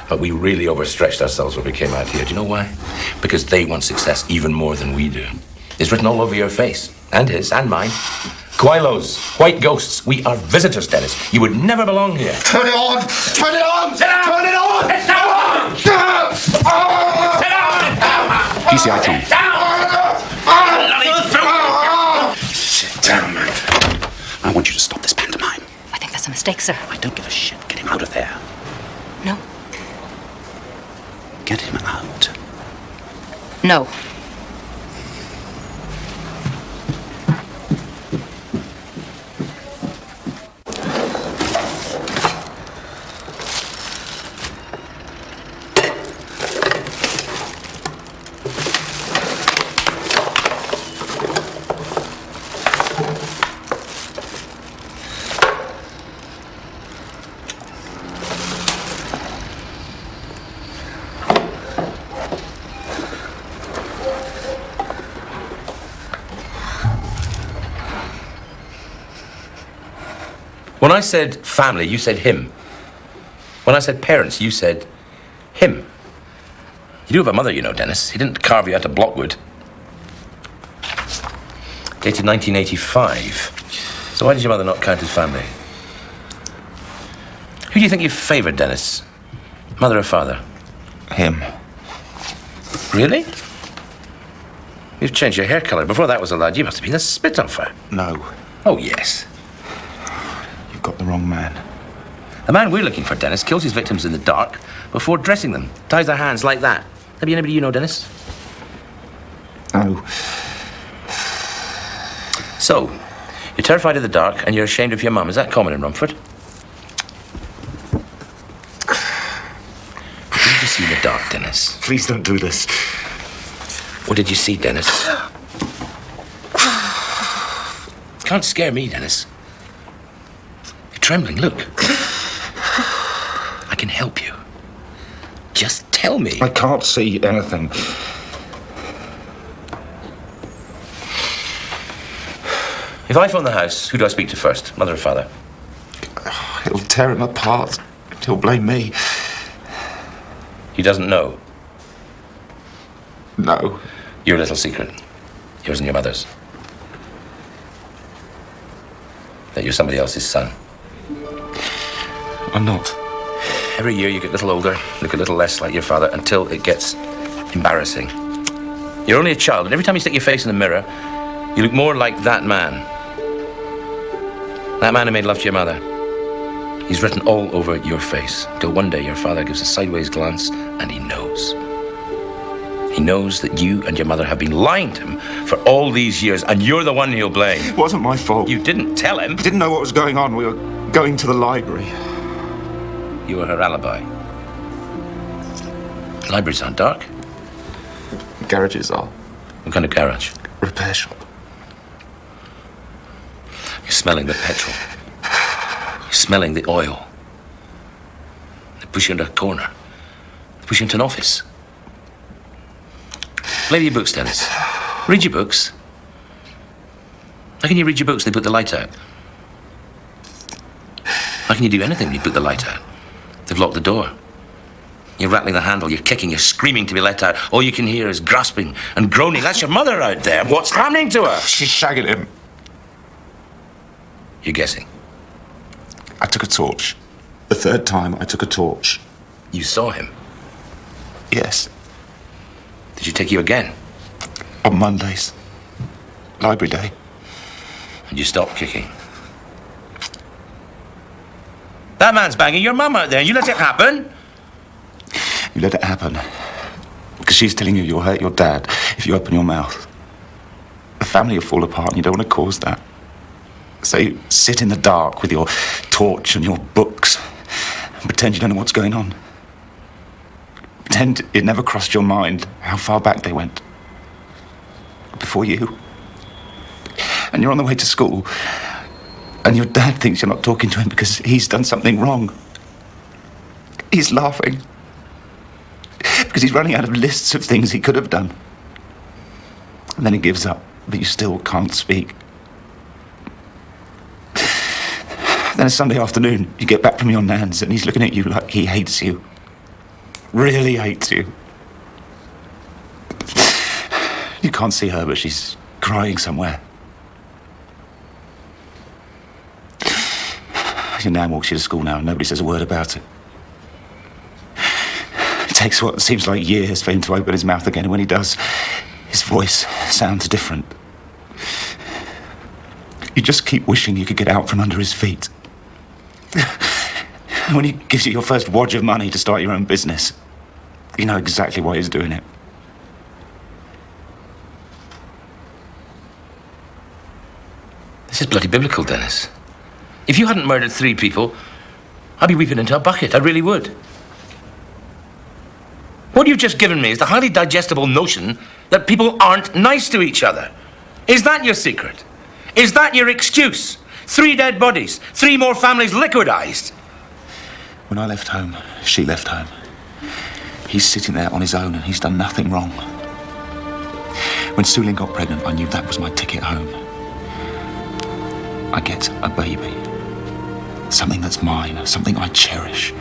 Speaker 1: But we really overstretched ourselves when we came out here. Do you know why? Because they want success even more than we do. It's written all over your face. And his, and mine. Guilos, white ghosts. We are visitors, Dennis. You would never belong here.
Speaker 15: Turn it on! Turn it on!
Speaker 1: Sit down!
Speaker 15: Turn it on!
Speaker 1: Sit down! Sit down!
Speaker 4: PCI Tom.
Speaker 1: Sit down, man.
Speaker 4: I want you to stop this pantomime.
Speaker 6: I think that's a mistake, sir.
Speaker 4: I don't give a shit. Get him out of there.
Speaker 6: No.
Speaker 4: Get him out.
Speaker 6: No.
Speaker 1: When I said family, you said him. When I said parents, you said him. You do have a mother, you know, Dennis. He didn't carve you out of Blockwood. Dated 1985. So why did your mother not count as family? Who do you think you favoured, Dennis? Mother or father?
Speaker 4: Him.
Speaker 1: Really? You've changed your hair colour. Before that was a lad, you must have been a Spitfire.
Speaker 4: No.
Speaker 1: Oh, yes.
Speaker 4: You've got the wrong man.
Speaker 1: The man we're looking for, Dennis, kills his victims in the dark before dressing them. Ties their hands like that. Have you anybody you know, Dennis?
Speaker 4: No.
Speaker 1: So, you're terrified of the dark and you're ashamed of your mum. Is that common in Rumford? What did you see in the dark, Dennis?
Speaker 4: Please don't do this.
Speaker 1: What did you see, Dennis? can't scare me, Dennis. You're trembling, look. I can help you. Just tell me.
Speaker 4: I can't see anything.
Speaker 1: If I phone the house, who do I speak to first? Mother or father?
Speaker 4: It'll tear him apart. He'll blame me.
Speaker 1: He doesn't know.
Speaker 4: No.
Speaker 1: Your little secret. Yours and your mother's. That you're somebody else's son.
Speaker 4: I'm not.
Speaker 1: Every year you get a little older, look a little less like your father, until it gets embarrassing. You're only a child, and every time you stick your face in the mirror, you look more like that man. That man who made love to your mother. He's written all over your face, till one day your father gives a sideways glance, and he knows. He knows that you and your mother have been lying to him for all these years, and you're the one he'll blame.
Speaker 4: It wasn't my fault.
Speaker 1: You didn't tell him.
Speaker 4: He didn't know what was going on. We were going to the library.
Speaker 1: You were her alibi. Libraries aren't dark.
Speaker 4: Garages are.
Speaker 1: What kind of garage?
Speaker 4: Repair shop.
Speaker 1: You're smelling the petrol. You're smelling the oil. They push you into a corner. They push you into an office. Play your books, Dennis. Read your books. How can you read your books? They put the light out. How can you do anything when you put the light out? They've locked the door. You're rattling the handle, you're kicking, you're screaming to be let out. All you can hear is grasping and groaning. That's your mother out there. What's happening to her?
Speaker 4: She's shagging him.
Speaker 1: You're guessing.
Speaker 4: I took a torch. The third time I took a torch.
Speaker 1: You saw him?
Speaker 4: Yes.
Speaker 1: Did she take you again?
Speaker 4: On Mondays. Library day.
Speaker 1: And you stopped kicking? That man's banging your mum out there, and you let it happen?
Speaker 4: You let it happen. Because she's telling you you'll hurt your dad if you open your mouth. The family will fall apart, and you don't want to cause that. So you sit in the dark with your torch and your books and pretend you don't know what's going on. Pretend it never crossed your mind how far back they went. Before you. And you're on the way to school, and your dad thinks you're not talking to him because he's done something wrong. He's laughing. Because he's running out of lists of things he could have done. And then he gives up, but you still can't speak. Then a Sunday afternoon, you get back from your nan's and he's looking at you like he hates you. Really hates you. You can't see her, but she's crying somewhere. Your nan walks you to school now and nobody says a word about it. It takes what seems like years for him to open his mouth again, and when he does, his voice sounds different. You just keep wishing you could get out from under his feet. And when he gives you your first wad of money to start your own business, you know exactly why he's doing it.
Speaker 1: This is bloody biblical, Dennis. If you hadn't murdered 3 people, I'd be weeping into a bucket. I really would. What you've just given me is the highly digestible notion that people aren't nice to each other. Is that your secret? Is that your excuse? 3 dead bodies, 3 more families liquidized.
Speaker 4: When I left home, she left home. He's sitting there on his own and he's done nothing wrong. When Sulin got pregnant, I knew that was my ticket home. I get a baby. Something that's mine, something I cherish.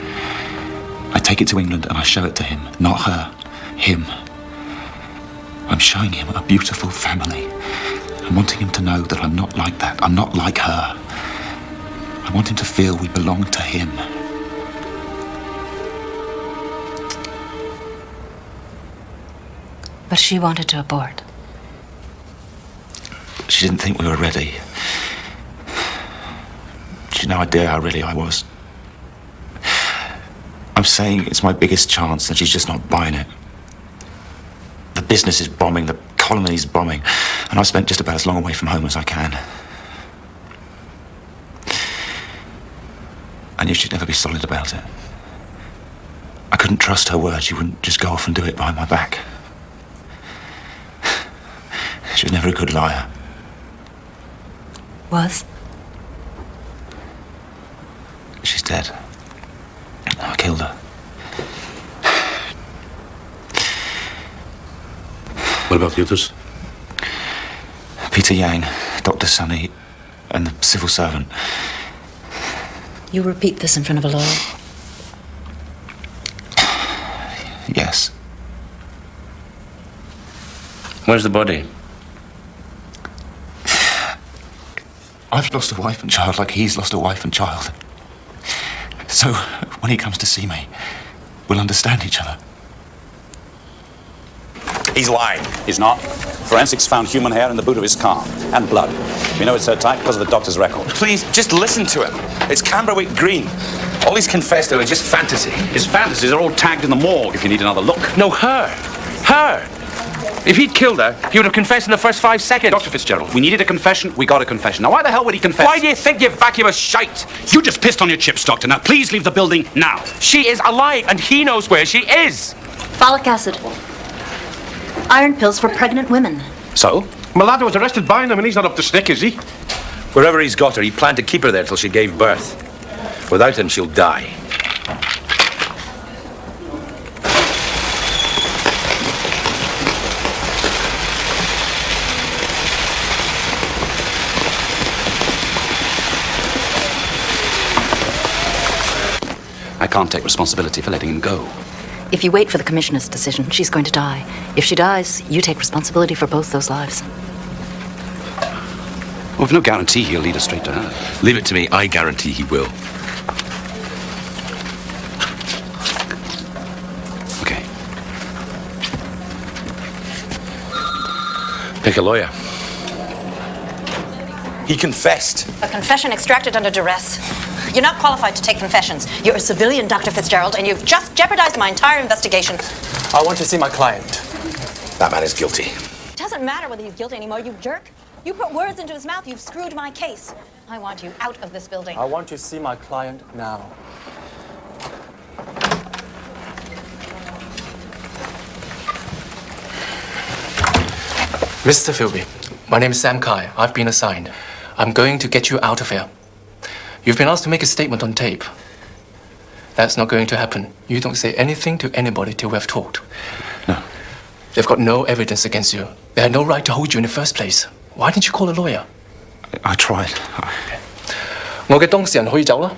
Speaker 4: I take it to England and I show it to him, not her, him. I'm showing him a beautiful family. I'm wanting him to know that I'm not like that. I'm not like her. I want him to feel we belong to him.
Speaker 6: But she wanted to abort.
Speaker 4: She didn't think we were ready. She had no idea how ready I was. I'm saying it's my biggest chance and she's just not buying it. The business is bombing, the colony's bombing, and I've spent just about as long away from home as I can. I knew she'd never be solid about it. I couldn't trust her word. She wouldn't just go off and do it behind my back. She was never a good liar.
Speaker 6: Was?
Speaker 4: She's dead. I killed her.
Speaker 17: What about the others?
Speaker 4: Peter Yang, Dr. Sunny, and the civil servant.
Speaker 6: You repeat this in front of a lawyer?
Speaker 4: Yes.
Speaker 1: Where's the body?
Speaker 4: I've lost a wife and child like he's lost a wife and child. So, when he comes to see me, we'll understand each other.
Speaker 9: He's lying. He's not. Forensics found human hair in the boot of his car. And blood. We know it's so tight because of the doctor's record.
Speaker 1: Please, just listen to him. It's Camberwick Green. All he's confessed to is just fantasy.
Speaker 9: His fantasies are all tagged in the morgue if you need another look.
Speaker 1: No, her. Her. If he'd killed her, he would have confessed in the first 5 seconds.
Speaker 9: Dr. Fitzgerald, we needed a confession, we got a confession. Now, why the hell would he confess?
Speaker 1: Why do you think you vacuous shite?
Speaker 9: You just pissed on your chips, Doctor. Now, please leave the building now.
Speaker 1: She is alive, and he knows where she is.
Speaker 6: Folic acid. Iron pills for pregnant women.
Speaker 9: So?
Speaker 17: My lad was arrested buying them and he's not up to snick, is he?
Speaker 1: Wherever he's got her, he planned to keep her there till she gave birth. Without him, she'll die.
Speaker 9: I can't take responsibility for letting him go.
Speaker 6: If you wait for the commissioner's decision, she's going to die. If she dies, you take responsibility for both those lives.
Speaker 9: Well, we've no guarantee he'll lead us straight to her.
Speaker 1: Leave it to me. I guarantee he will.
Speaker 9: Okay.
Speaker 1: Pick a lawyer. He confessed.
Speaker 16: A confession extracted under duress. You're not qualified to take confessions. You're a civilian, Dr. Fitzgerald, and you've just jeopardized my entire investigation.
Speaker 23: I want to see my client.
Speaker 1: That man is guilty.
Speaker 16: It doesn't matter whether he's guilty anymore, you jerk. You put words into his mouth. You've screwed my case. I want you out of this building.
Speaker 23: I want to see my client now. Mr. Philby, my name is Sam Kai. I've been assigned. I'm going to get you out of here. You've been asked to make a statement on tape. That's not going to happen. You don't say anything to anybody till we've talked.
Speaker 4: No.
Speaker 23: They've got no evidence against you. They had no right to hold you in the first place. Why didn't you call a lawyer?
Speaker 4: I tried.
Speaker 23: 我嘅當事人可以走啦。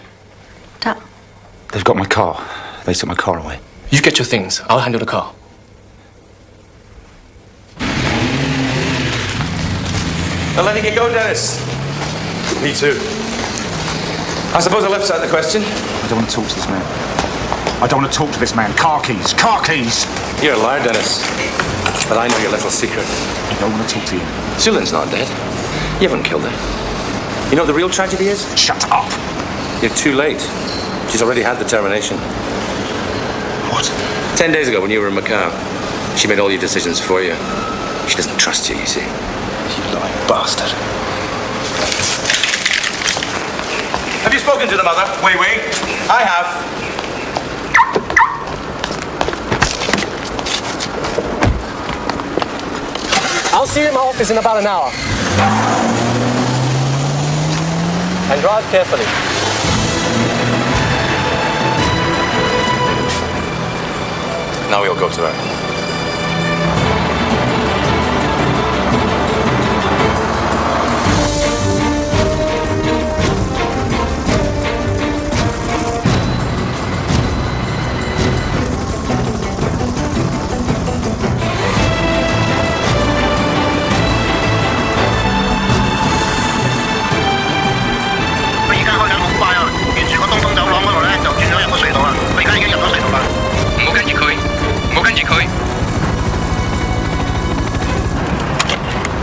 Speaker 4: They've got my car. They took my car away.
Speaker 23: You get your things. I'll handle the car.
Speaker 1: I'm letting you go, Dennis. Me too. I suppose the left's out of the question.
Speaker 4: I don't want to talk to this man. I don't want to talk to this man. Car keys. Car keys.
Speaker 1: You're a liar, Dennis. But I know your little secret.
Speaker 4: I don't want to talk to you.
Speaker 1: Sulan's not dead. You haven't killed her. You know what the real tragedy is?
Speaker 4: Shut up.
Speaker 1: You're too late. She's already had the termination.
Speaker 4: What?
Speaker 1: 10 days ago when you were in Macau, she made all your decisions for you. She doesn't trust you, you see.
Speaker 4: You lying bastard.
Speaker 1: Have you spoken to the mother? Wei Wei? I have.
Speaker 23: I'll see you in my office in about an hour. And drive carefully.
Speaker 1: Now we'll go to her.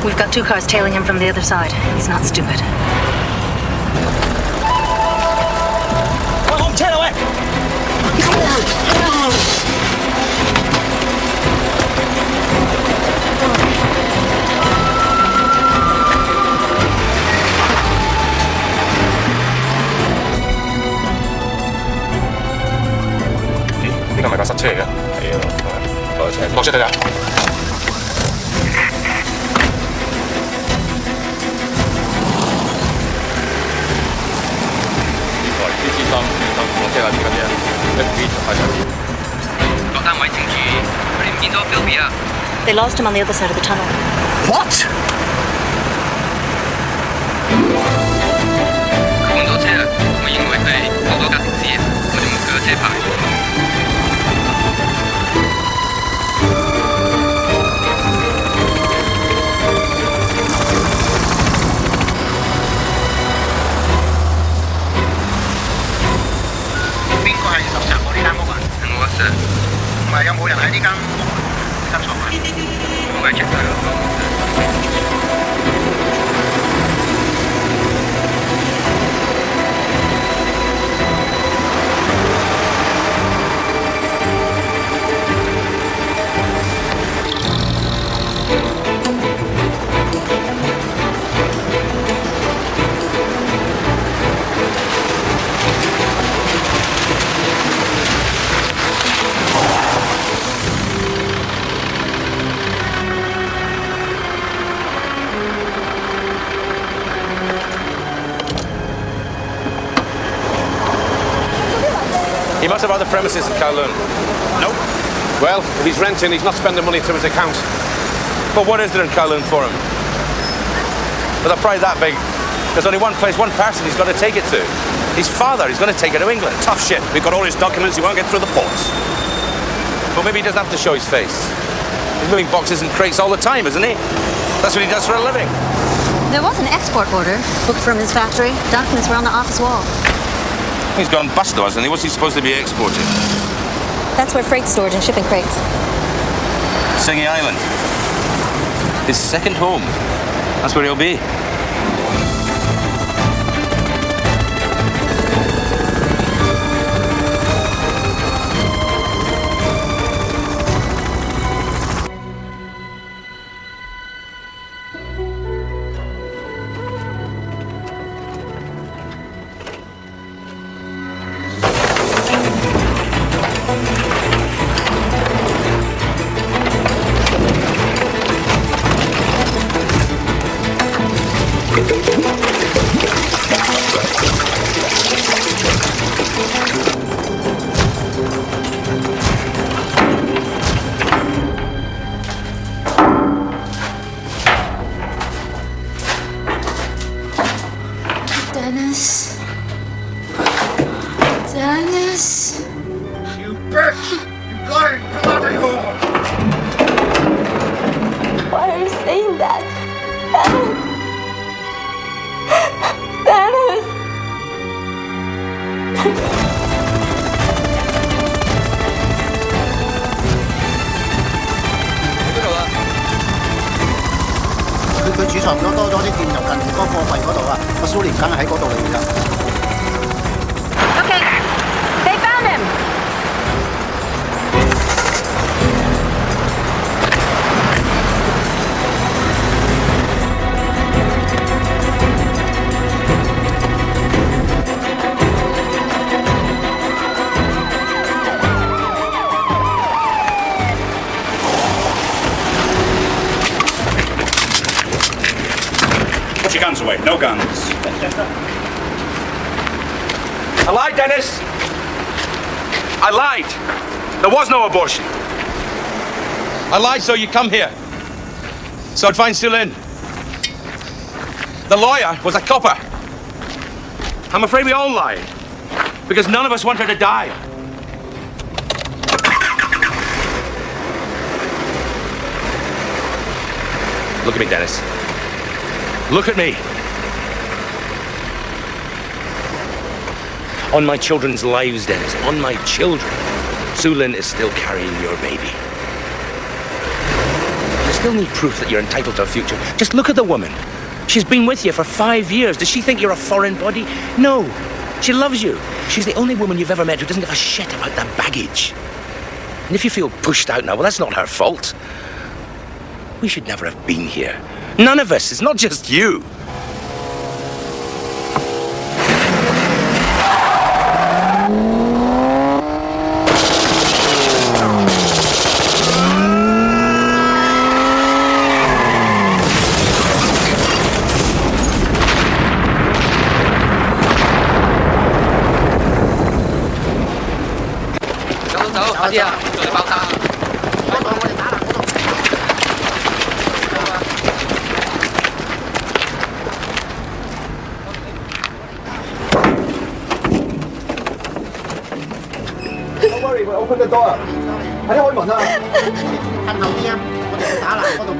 Speaker 6: We've got 2 cars tailing him from the other side. He's not stupid.
Speaker 5: Ini kan mereka塞車嘅，係啊，落車睇下。
Speaker 1: OK 啦，呢緊嘢，FB 就係緊要。
Speaker 2: 各單位請注意，佢哋唔見咗 Philby 啊！
Speaker 16: They lost him on the other side of the tunnel.
Speaker 15: What?
Speaker 2: 佢換咗車啊！我認為佢哋過咗架的士，我哋冇佢嘅車牌。
Speaker 15: 邊個係十層嗰呢間屋啊？
Speaker 2: 係我阿 Sir。
Speaker 15: 唔係有冇人喺呢間屋執錯啊？
Speaker 2: 我係 check 佢咯。
Speaker 1: He must have other premises in Kowloon.
Speaker 15: Nope. Well, if he's renting, he's not spending money to his account.
Speaker 1: But what is there in Kowloon for him? With a prize that big, there's only one place, one person he's got to take it to. His father, he's going to take it to England.
Speaker 15: Tough shit. We've got all his documents, he won't get through the ports.
Speaker 1: Well, maybe he doesn't have to show his face. He's moving boxes and crates all the time, isn't he? That's what he does for a living.
Speaker 16: There was an export order booked from his factory. Documents were on the office wall.
Speaker 1: He's gone bust though, hasn't he? What's he supposed to be exporting?
Speaker 16: That's where freight's stored in shipping crates.
Speaker 1: Singy Island. His second home. That's where he'll be.
Speaker 3: Dennis. Dennis.
Speaker 15: You bitch! You lying bloody whore!
Speaker 3: Why are you saying that? Dennis.
Speaker 15: 佢儲藏咗多咗啲電油近嗰個貨櫃嗰度啊，個蘇聯梗係喺嗰度嚟㗎。
Speaker 16: Okay, they found him.
Speaker 5: Put your guns away. No guns.
Speaker 1: I lied, Dennis. I lied. There was no abortion. I lied so you'd come here. So I'd find Sulin. The lawyer was a copper. I'm afraid we all lied. Because none of us want her to die. Look at me, Dennis. Look at me. On my children's lives, Dennis. On my children. Sulin is still carrying your baby. You still need proof that you're entitled to a future. Just look at the woman. She's been with you for 5 years. Does she think you're a foreign body? No. She loves you. She's the only woman you've ever met who doesn't give a shit about that baggage. And if you feel pushed out now, well, that's not her fault. We should never have been here. None of us. It's not just you.
Speaker 15: 度你爆炸。嗰度我哋打啦，嗰度。
Speaker 7: Don't worry, we'll open the door. 快啲開門啊！
Speaker 15: 近後啲啊，我哋去打啦嗰度。